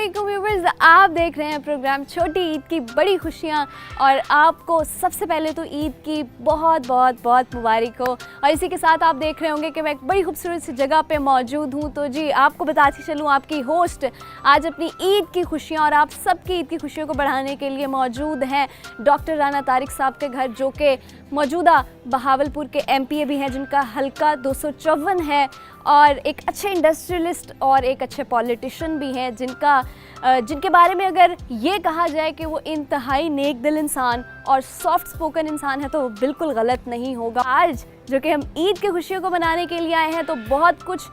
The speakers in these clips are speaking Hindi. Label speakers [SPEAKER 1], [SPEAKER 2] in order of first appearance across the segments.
[SPEAKER 1] अस्सलामुअलैकुम व्यूअर्स, आप देख रहे हैं प्रोग्राम छोटी ईद की बड़ी खुशियाँ। और आपको सबसे पहले तो ईद की बहुत बहुत बहुत मुबारक हो। और इसी के साथ आप देख रहे होंगे कि मैं एक बड़ी खूबसूरत सी जगह पे मौजूद हूँ। तो जी आपको बताती चलूँ, आपकी होस्ट आज अपनी ईद की खुशियाँ और आप सबकी ईद की खुशियों को बढ़ाने के लिए मौजूद हैं डॉक्टर राना तारिक साहब के घर, जो कि मौजूदा बहावलपुर के MPA भी हैं, जिनका हल्का 254 है, और एक अच्छे इंडस्ट्रियलिस्ट और एक अच्छे पॉलिटिशियन भी हैं, जिनके बारे में अगर ये कहा जाए कि वो इंतहाई नेक दिल इंसान और सॉफ्ट स्पोकन इंसान है तो वो बिल्कुल गलत नहीं होगा। आज जो कि हम ईद की खुशियों को मनाने के लिए आए हैं, तो बहुत कुछ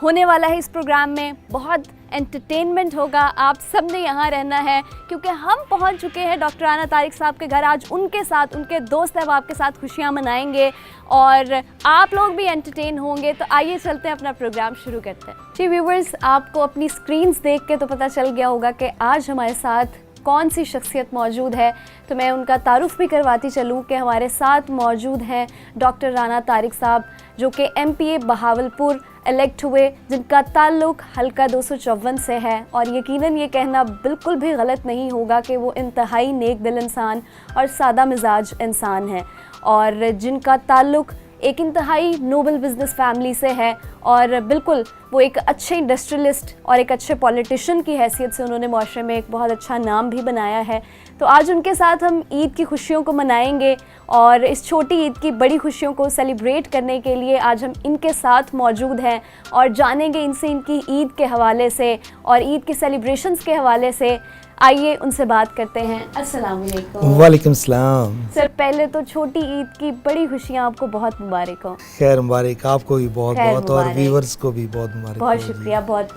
[SPEAKER 1] होने वाला है इस प्रोग्राम में, बहुत एंटरटेनमेंट होगा। आप सब ने यहाँ रहना है क्योंकि हम पहुँच चुके हैं डॉक्टर राना तारिक साहब के घर। आज उनके साथ, उनके दोस्त अहबाब के साथ खुशियाँ मनाएंगे और आप लोग भी एंटरटेन होंगे। तो आइए चलते हैं, अपना प्रोग्राम शुरू करते हैं। जी व्यूवर्स, आपको अपनी स्क्रीन्स देख के तो पता चल गया होगा कि आज हमारे साथ कौन सी शख्सियत मौजूद है, तो मैं उनका तारुफ भी करवाती चलूँ कि हमारे साथ मौजूद हैं डॉक्टर राना तारिक साहब, जो कि MPA बहावलपुर इलेक्ट हुए, जिनका ताल्लुक़ हल्का 254 से है। और यकीनन ये कहना बिल्कुल भी गलत नहीं होगा कि वो इंतहाई नेक दिल इंसान और सादा मिजाज इंसान हैं, और जिनका ताल्लुक़ एक इंतहाई नोबल बिज़नेस फैमिली से है। और बिल्कुल वो एक अच्छे इंडस्ट्रियलिस्ट और एक अच्छे पॉलिटिशियन की हैसियत से उन्होंने माशरे में एक बहुत अच्छा नाम भी बनाया है। तो आज उनके साथ हम ईद की खुशियों को मनाएंगे और इस छोटी ईद की बड़ी खुशियों को सेलिब्रेट करने के लिए आज हम इनके साथ मौजूद हैं और जानेंगे इनसे इनकी ईद के हवाले से और ईद के सेलिब्रेशंस के हवाले से। आइए उनसे बात करते हैं। अस्सलाम वालेकुम।
[SPEAKER 2] वालेकुम सलाम।
[SPEAKER 1] सर, पहले तो छोटी ईद की बड़ी खुशियाँ आपको बहुत मुबारक हो।
[SPEAKER 2] खैर मुबारक, आपको भी बहुत बहुत और व्यूअर्स को भी बहुत मुबारक।
[SPEAKER 1] बहुत शुक्रिया। बहुत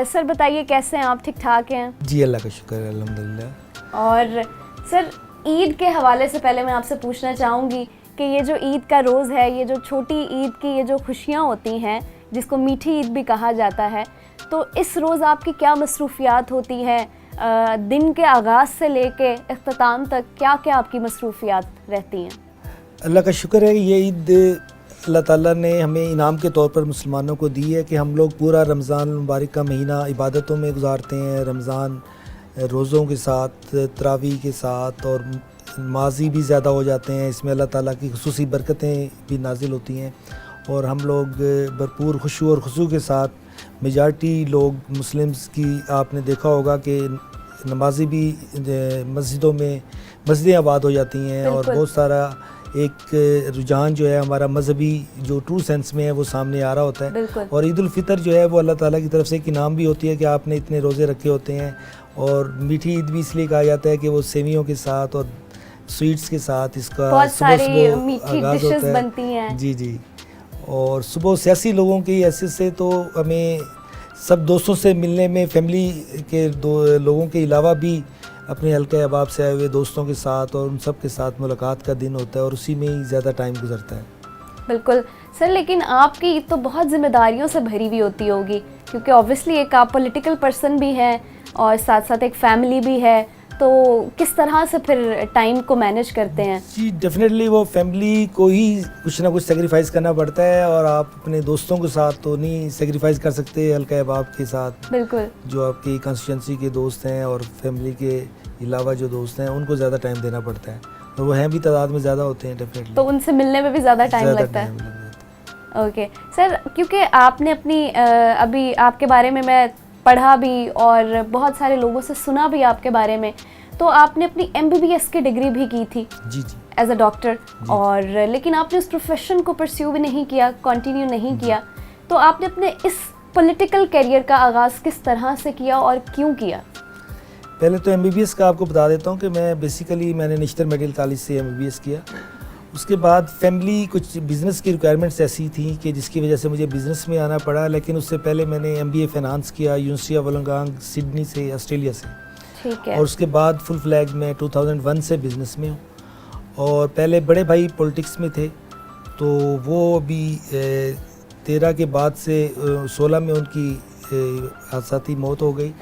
[SPEAKER 1] सर बताइए, कैसे हैं आप? ठीक ठाक हैं?
[SPEAKER 2] जी अल्लाह का शुक्र है, अल्हम्दुलिल्लाह।
[SPEAKER 1] और सर, ईद के हवाले से पहले मैं आपसे पूछना चाहूँगी कि ये जो ईद का रोज़ है, ये जो छोटी ईद की ये जो खुशियाँ होती हैं, जिसको मीठी ईद भी कहा जाता है, तो इस रोज़ आपकी क्या मसरूफियात होती हैं? दिन के आगाज़ से लेके इख्तिताम तक क्या क्या आपकी मसरूफियात रहती हैं?
[SPEAKER 2] अल्लाह का शुक्र है कि ये ईद अल्लाह ताला ने हमें इनाम के तौर पर मुसलमानों को दी है कि हम लोग पूरा रमज़ान मुबारक का महीना इबादतों में गुजारते हैं। रमज़ान रोज़ों के साथ, तरावी के साथ, और नमाज़ी भी ज़्यादा हो जाते हैं। इसमें अल्लाह ताला की खुसूसी बरकतें भी नाजिल होती हैं और हम लोग भरपूर खुशू और खुशू के साथ, मेजॉरिटी लोग मुस्लिम्स की आपने देखा होगा कि नमाजी भी मस्जिदों में मस्जिदें आबाद हो जाती हैं और बहुत सारा एक रुझान जो है हमारा मजहबी जो ट्रू सेंस में है वो सामने आ रहा होता है। और ईद उल फितर जो है वो अल्लाह ताला की तरफ से एक इनाम भी होती है कि आपने इतने रोज़े रखे होते हैं। और मीठी ईद भी इसलिए कहा जाता है कि वो सेवियों के साथ और स्वीट्स के साथ इसका सुबह मीठी डिशेस बनती हैं। जी जी। और सुबह सियासी लोगों की हैसियत से तो हमें सब दोस्तों से मिलने में, फैमिली के लोगों के अलावा भी अपने हल्के अहबाब से आए हुए दोस्तों के साथ और उन सब के साथ मुलाकात का दिन होता है और उसी में ही ज़्यादा टाइम गुजरता है।
[SPEAKER 1] बिल्कुल सर, लेकिन आपकी ईद तो बहुत जिम्मेदारियों से भरी हुई होती होगी, क्योंकि ऑब्वियसली एक आप पॉलिटिकल पर्सन भी हैं और साथ साथ एक फैमिली भी है, तो किस तरह से फिर टाइम को मैनेज करते हैं?
[SPEAKER 2] जी डेफिनेटली वो फैमिली को ही कुछ ना कुछ सेक्रीफाइस करना पड़ता है और आप अपने दोस्तों के साथ तो नहीं सेक्रीफाइस कर सकते हल्का अहबाब के साथ।
[SPEAKER 1] बिल्कुल।
[SPEAKER 2] जो आपकी कंस्टिट्यूंसी के दोस्त हैं और फैमिली के अलावा जो दोस्त हैं उनको ज़्यादा टाइम देना पड़ता है और वो हैं भी तादाद में ज़्यादा होते हैं डेफिनेटली,
[SPEAKER 1] तो उनसे मिलने में भी ज़्यादा टाइम लगता है। ओके सर, क्योंकि आपने अपनी अभी आपके बारे में मैं पढ़ा भी और बहुत सारे लोगों से सुना भी आपके बारे में, तो आपने अपनी MBBS की डिग्री भी की थी
[SPEAKER 2] जी जी
[SPEAKER 1] एज अ डॉक्टर, और लेकिन आपने उस प्रोफेशन को परस्यू भी नहीं किया, कंटिन्यू नहीं किया। तो आपने अपने इस पॉलिटिकल करियर का आगाज़ किस तरह से किया और क्यों किया?
[SPEAKER 2] पहले तो MBBS का आपको बता देता हूँ कि मैंने नेशनल मेडिकल कॉलेज से MBBS किया। उसके बाद फैमिली कुछ बिज़नेस की रिक्वायरमेंट्स ऐसी थी कि जिसकी वजह से मुझे बिज़नेस में आना पड़ा, लेकिन उससे पहले मैंने MBA फाइनेंस किया यूनिवर्सिटी ऑफ वोलोंगोंग सिडनी से, ऑस्ट्रेलिया से।
[SPEAKER 1] ठीक है।
[SPEAKER 2] और उसके बाद फुल फ्लैग में 2001 से बिज़नेस में हूँ और पहले बड़े भाई पॉलिटिक्स में थे, तो वो अभी 13 के बाद से 16 में उनकी हादसाती मौत हो गई।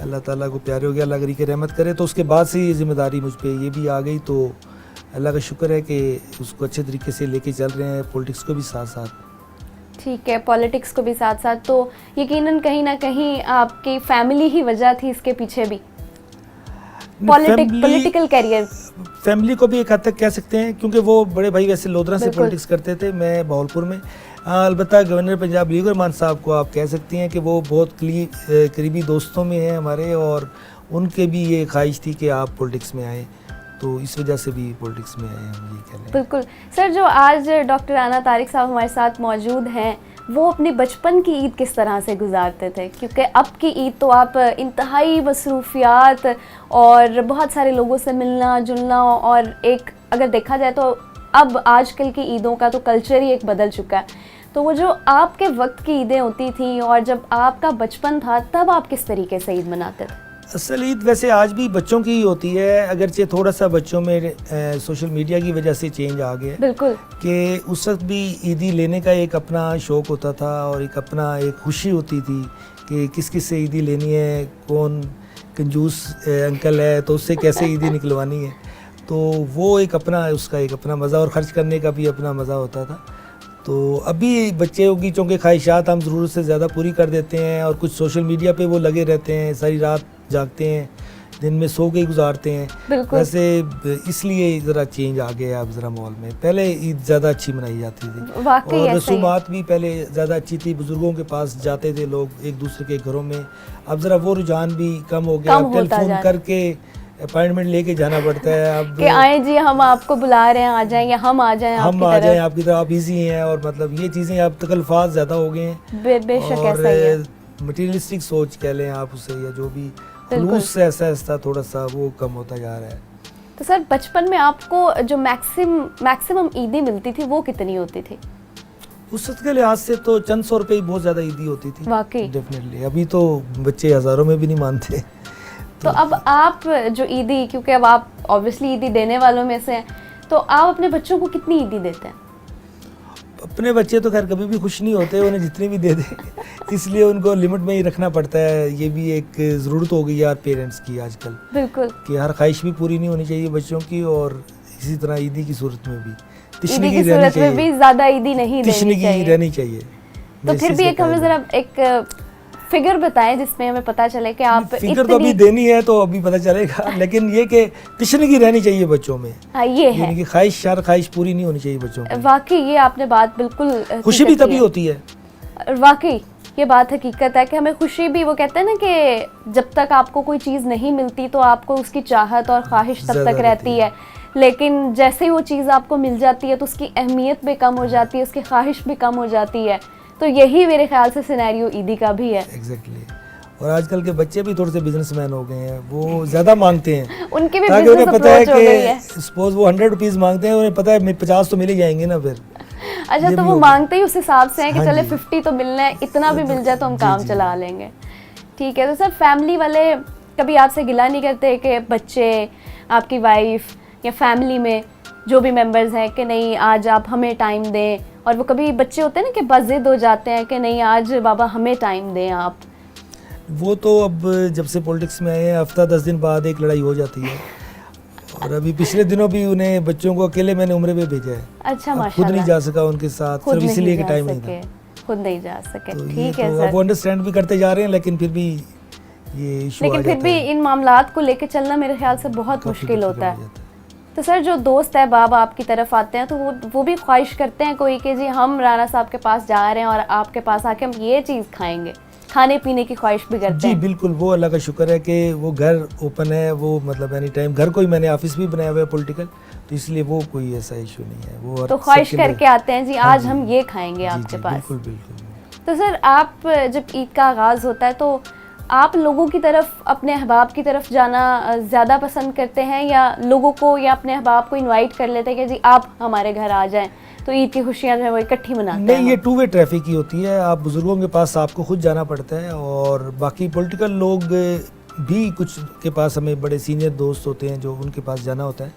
[SPEAKER 2] अल्लाह ताला को प्यारे हो गया, अल्लाह करी के रहमत करे। तो उसके बाद से ये ज़िम्मेदारी मुझ पे ये भी आ गई, तो अल्लाह का शुक्र है कि उसको अच्छे तरीके से लेके चल रहे हैं, पॉलिटिक्स को भी साथ साथ।
[SPEAKER 1] ठीक है, पॉलिटिक्स को भी साथ साथ, तो यकीनन कहीं ना कहीं आपकी फैमिली ही वजह थी इसके पीछे भी, पॉलिटिकल कैरियर।
[SPEAKER 2] फैमिली को भी एक हद तक कह सकते हैं, क्योंकि वो बड़े भाई वैसे लोधरा से
[SPEAKER 1] बिल्कुल।
[SPEAKER 2] पॉलिटिक्स करते थे, मैं भावलपुर में। अलबत्ता गवर्नर पंजाब लीग रहमान साहब को आप कह सकती हैं कि वो बहुत करीबी दोस्तों में हैं हमारे, और उनके भी ये ख्वाहिश थी कि आप पॉलिटिक्स में आए, तो इस वजह से भी पॉलिटिक्स में आए हम, ये कह लें।
[SPEAKER 1] बिल्कुल सर, जो आज डॉक्टर राना तारिक साहब हमारे साथ मौजूद हैं, वो अपने बचपन की ईद किस तरह से गुजारते थे? क्योंकि अब की ईद तो आप इंतहाई मसरूफियात और बहुत सारे लोगों से मिलना जुलना, और एक अगर देखा जाए तो अब आजकल की ईदों का तो कल्चर ही एक बदल चुका है। तो वो जो आपके वक्त की ईदें होती थी और जब आपका बचपन था, तब आप किस तरीके से ईद मनाते थे?
[SPEAKER 2] असल ईद वैसे आज भी बच्चों की ही होती है, अगरचे थोड़ा सा बच्चों में सोशल मीडिया की वजह से चेंज आ गया
[SPEAKER 1] बिल्कुल,
[SPEAKER 2] कि उस वक्त भी ईदी लेने का एक अपना शौक़ होता था और एक अपना एक खुशी होती थी कि किस किस से ईदी लेनी है, कौन कंजूस अंकल है तो उससे कैसे ईदी निकलवानी है। तो वो एक अपना उसका एक अपना मज़ा, और ख़र्च करने का भी अपना मज़ा होता था। तो अभी बच्चों की चूँकि ख्वाहिशात हम ज़रूरत से ज़्यादा पूरी कर देते हैं, और कुछ सोशल मीडिया पे वो लगे रहते हैं, सारी रात जागते हैं, दिन में सो के गुजारते हैं। वैसे इसलिए ज़रा चेंज आ गया अब ज़रा माहौल में। पहले ईद ज़्यादा अच्छी मनाई जाती थी, और रसूमात भी पहले ज़्यादा अच्छी थी, बुज़ुर्गों के पास जाते थे लोग एक दूसरे के घरों में। अब ज़रा वो रुझान भी कम हो गया, टेलीफोन करके अपॉइंटमेंट लेके जाना पड़ता है अब
[SPEAKER 1] कि आए जी, हम आपको बुला रहे हैं, आ जाएं, या हम आ जाएं
[SPEAKER 2] हम आ जाएं आपकी तरफ, आप इजी हैं, और मतलब ये चीज़ें अब तकल्फात ज़्यादा हो गए हैं।
[SPEAKER 1] बेशक ऐसा ही है।
[SPEAKER 2] मटीरियलिस्टिक सोच कह लें आप उसे, या जो भी खुलूस से ऐसा थोड़ा सा वो कम होता जा रहा है।
[SPEAKER 1] तो सर, बचपन में आपको जो मैक्सिमम ईदी मिलती थी वो कितनी होती थी?
[SPEAKER 2] उस वक्त के लिहाज से तो चंद सौ रुपये ही बहुत ज़्यादा ईदी होती थी।
[SPEAKER 1] वाकई
[SPEAKER 2] डेफिनेटली, अभी तो बच्चे हज़ारों में भी नहीं मानते।
[SPEAKER 1] तो अब आप जो ईदी, क्योंकि अब आप ऑब्वियसली ईदी देने वालों में से हैं, तो आप अपने बच्चों को कितनी ईदी देते हैं?
[SPEAKER 2] अपने बच्चे तो खैर कभी भी खुश नहीं होते, उन्हें जितनी भी दे दे इसलिए उनको लिमिट में ही रखना पड़ता है। ये भी एक ज़रूरत हो गई यार पेरेंट्स की आजकल,
[SPEAKER 1] बिल्कुल,
[SPEAKER 2] कि हर ख्वाहिश भी पूरी नहीं होनी चाहिए बच्चों की, और इसी तरह ईदी की सूरत में भी
[SPEAKER 1] ईदी की सूरत में भी ज़्यादा ईदी नहीं
[SPEAKER 2] रहनी चाहिए।
[SPEAKER 1] तो फिर भी एक हमें ज़रा एक फिगर बताएं जिसमें हमें पता चले कि आप
[SPEAKER 2] फिगर तो अभी देनी है तो अभी पता चलेगा, लेकिन ये कि तिश्नगी रहनी चाहिए बच्चों में।
[SPEAKER 1] हाँ, ये है
[SPEAKER 2] कि हर ख्वाहिश पूरी नहीं होनी चाहिए बच्चों की।
[SPEAKER 1] वाकई ये आपने बात बिल्कुल,
[SPEAKER 2] खुशी भी तभी होती है।
[SPEAKER 1] वाकई ये बात हकीकत है कि हमें खुशी भी, वो कहते हैं ना कि जब तक आपको कोई चीज़ नहीं मिलती तो आपको उसकी चाहत और ख्वाहिश तब तक रहती है, लेकिन जैसे ही वो चीज़ आपको मिल जाती है तो उसकी अहमियत भी कम हो जाती है, उसकी ख्वाहिश भी कम हो जाती है। तो यही मेरे ख्याल से सिनेरियो ईदी का भी है।
[SPEAKER 2] एग्जैक्टली। और आजकल के बच्चे भी थोड़े से बिजनेसमैन हो गए हैं, वो ज़्यादा मांगते हैं।
[SPEAKER 1] उनके भी
[SPEAKER 2] ताकि उन्हें पता है कि सपोज वो 100 रुपीज़ मांगते हैं, उन्हें पता है 50 तो मिल ही जाएंगे ना फिर।
[SPEAKER 1] अच्छा, तो वो मांगते ही उस हिसाब से हैं कि चले 50 तो मिलना है, इतना भी मिल जाए तो हम काम चला लेंगे। ठीक है, तो सर फैमिली वाले कभी आपसे गिला नहीं करते कि बच्चे, आपकी वाइफ या फैमिली में जो भी मेंबर्स हैं कि नहीं आज आप हमें टाइम दें, और वो कभी बच्चे होते हैं ना कि बज़िद हो जाते हैं कि नहीं आज बाबा हमें टाइम दें आप?
[SPEAKER 2] वो तो अब जब से पॉलिटिक्स में आए हैं हफ्ता 10 दिन बाद एक लड़ाई हो जाती है, और अभी पिछले दिनों भी उन्हें बच्चों को अकेले मैंने उम्रे पे भेजा है।
[SPEAKER 1] अच्छा, माशाल्लाह।
[SPEAKER 2] खुद नहीं जा सका उनके साथ, सिर्फ इसलिए कि टाइम नहीं था,
[SPEAKER 1] खुद नहीं जा सके।
[SPEAKER 2] तो
[SPEAKER 1] ठीक है
[SPEAKER 2] सर, वो अंडरस्टैंड भी करते जा रहे हैं, लेकिन फिर भी ये इशू,
[SPEAKER 1] लेकिन फिर भी इन मामलात को लेके चलना मेरे ख्याल से बहुत मुश्किल होता है। तो सर जो दोस्त है बाब आपकी तरफ आते हैं तो वो भी ख्वाहिश करते हैं कोई कि जी हम राना साहब के पास जा रहे हैं और आपके पास आके हम ये चीज़ खाएंगे, खाने पीने की ख्वाहिश भी करते हैं?
[SPEAKER 2] जी बिल्कुल, वो अल्लाह का शुक्र है कि वो घर ओपन है, वो मतलब एनी टाइम, घर को ही मैंने ऑफिस भी बनाया हुआ है पॉलिटिकल, तो इसलिए वो कोई ऐसा इशू नहीं है। वो
[SPEAKER 1] तो ख्वाहिश करके आते हैं जी आज हम ये खाएंगे आपके पास।
[SPEAKER 2] बिल्कुल बिल्कुल।
[SPEAKER 1] तो सर आप जब ईद का आगाज़ होता है तो आप लोगों की तरफ, अपने अहबाब की तरफ जाना ज़्यादा पसंद करते हैं, या लोगों को या अपने अहबाब को इनवाइट कर लेते हैं कि जी आप हमारे घर आ जाएं तो ईद की खुशियां जो है वो इकट्ठी मनाते हैं?
[SPEAKER 2] नहीं, ये 2 वे ट्रैफिक ही होती है। आप बुज़ुर्गों के पास आपको खुद जाना पड़ता है, और बाकी पॉलिटिकल लोग भी कुछ के पास हमें बड़े सीनियर दोस्त होते हैं जो उनके पास जाना होता है,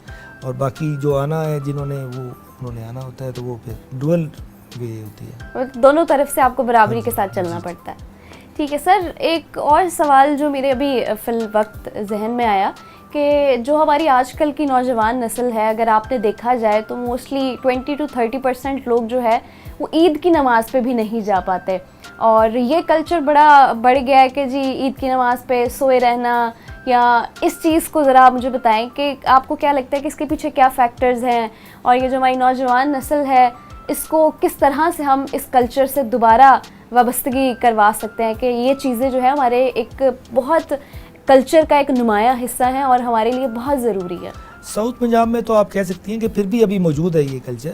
[SPEAKER 2] और बाकी जो आना है जिन्होंने वो उन्होंने आना होता है, तो वो फिर डुअल वे होती है।
[SPEAKER 1] दोनों तरफ से आपको बराबरी के साथ चलना पड़ता है। ठीक है सर, एक और सवाल जो मेरे अभी फिल वक्त जहन में आया कि जो हमारी आजकल की नौजवान नस्ल है, अगर आपने देखा जाए तो मोस्टली 20 to 30% लोग जो है वो ईद की नमाज़ पे भी नहीं जा पाते। और ये कल्चर बड़ा बढ़ गया है कि जी ईद की नमाज़ पे सोए रहना, या इस चीज़ को ज़रा आप मुझे बताएं कि आपको क्या लगता है कि इसके पीछे क्या फ़ैक्टर्स हैं, और ये जो हमारी नौजवान नस्ल है इसको किस तरह से हम इस कल्चर से दोबारा वाबस्तगी करवा सकते हैं कि ये चीज़ें जो है हमारे एक बहुत कल्चर का एक नुमाया हिस्सा है और हमारे लिए बहुत ज़रूरी है।
[SPEAKER 2] साउथ पंजाब में तो आप कह सकती हैं कि फिर भी अभी मौजूद है ये कल्चर,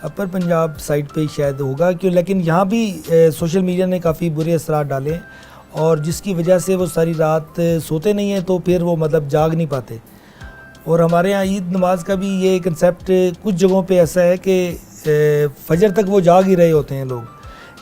[SPEAKER 2] अपर पंजाब साइड पे शायद होगा क्यों, लेकिन यहाँ भी सोशल मीडिया ने काफ़ी बुरे असरात डाले हैं और जिसकी वजह से वो सारी रात सोते नहीं हैं, तो फिर वो मतलब जाग नहीं पाते। और हमारे यहाँ ईद नमाज का भी ये कंसेप्ट कुछ जगहों पे ऐसा है कि फजर तक वो जाग ही रहे होते हैं लोग,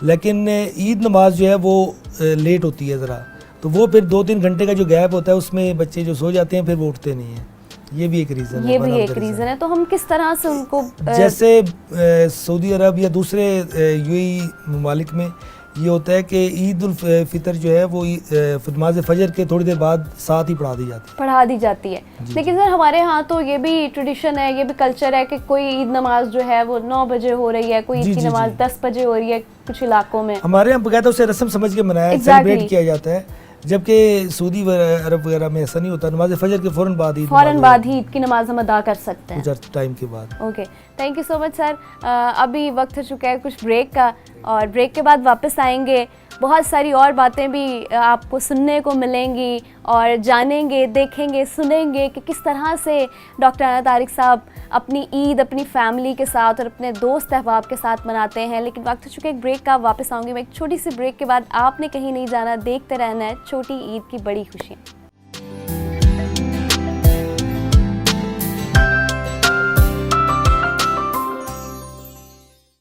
[SPEAKER 2] लेकिन ईद नमाज जो है वो लेट होती है ज़रा, तो वो फिर 2-3 घंटे का जो गैप होता है उसमें बच्चे जो सो जाते हैं फिर वो उठते नहीं हैं। ये भी एक रीज़न है,
[SPEAKER 1] ये भी एक रीज़न है। तो हम किस तरह से उनको
[SPEAKER 2] जैसे सऊदी अरब या दूसरे यूएई ममालिक में ये होता है कि ईद उल फितर जो है वो नमाज फजर के थोड़ी देर बाद साथ ही पढ़ा दी जाती है।
[SPEAKER 1] लेकिन सर हमारे यहाँ तो ये भी ट्रेडिशन है, ये भी कल्चर है कि कोई ईद नमाज जो है वो 9 बजे हो रही है, कोई ईद की नमाज 10 बजे हो रही है कुछ इलाकों में।
[SPEAKER 2] हमारे यहाँ बकायदा उसे रस्म समझ के मनाया सेलिब्रेट किया जाता है, जबकि सऊदी अरब वगैरह में ऐसा नहीं होता। नमाज फजर के फ़ौरन बाद ही ईद
[SPEAKER 1] की नमाज हम अदा कर सकते हैं
[SPEAKER 2] कुछ टाइम के बाद।
[SPEAKER 1] Okay, thank you so much sir. अभी वक्त हो चुका है कुछ ब्रेक का, और ब्रेक के बाद वापस आएंगे। बहुत सारी और बातें भी आपको सुनने को मिलेंगी और जानेंगे, देखेंगे, सुनेंगे कि किस तरह से डॉक्टर अना तारिक साहब अपनी ईद अपनी फैमिली के साथ और अपने दोस्त अहबाब के साथ मनाते हैं। लेकिन वक्त हो चुका है एक ब्रेक का, वापस आऊँगी मैं एक छोटी सी ब्रेक के बाद। आपने कहीं नहीं जाना, देखते रहना है छोटी ईद की बड़ी खुशियाँ।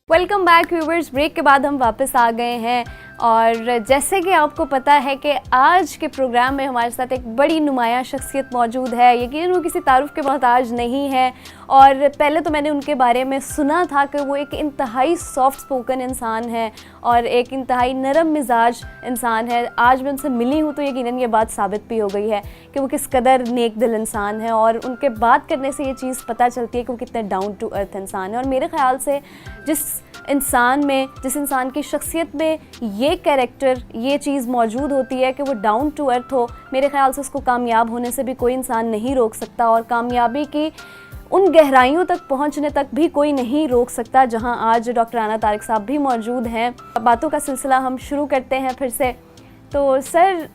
[SPEAKER 1] Welcome back viewers. ब्रेक के बाद हम वापस आ गए हैं, और जैसे कि आपको पता है कि आज के प्रोग्राम में हमारे साथ एक बड़ी नुमाया शख्सियत मौजूद है। यकीनन वो किसी तारुफ के मोहताज नहीं है, और पहले तो मैंने उनके बारे में सुना था कि वो एक इंतहाई सॉफ्ट स्पोकन इंसान है और एक इंतहाई नरम मिजाज इंसान है। आज मैं उनसे मिली हूँ तो यकीनन ये बात साबित भी हो गई है कि वो किस कदर नेक दिल इंसान है, और उनके बात करने से ये चीज़ पता चलती है कि वो कितने डाउन टू अर्थ इंसान है। और मेरे ख़्याल से जिस इंसान की शख्सियत में ये कैरेक्टर, ये चीज़ मौजूद होती है कि वो डाउन टू अर्थ हो, मेरे ख़्याल से उसको कामयाब होने से भी कोई इंसान नहीं रोक सकता, और कामयाबी की उन गहराइयों तक पहुंचने तक भी कोई नहीं रोक सकता जहां आज डॉक्टर अना तारिक साहब भी मौजूद हैं। बातों का सिलसिला हम शुरू करते हैं फिर से। तो सर,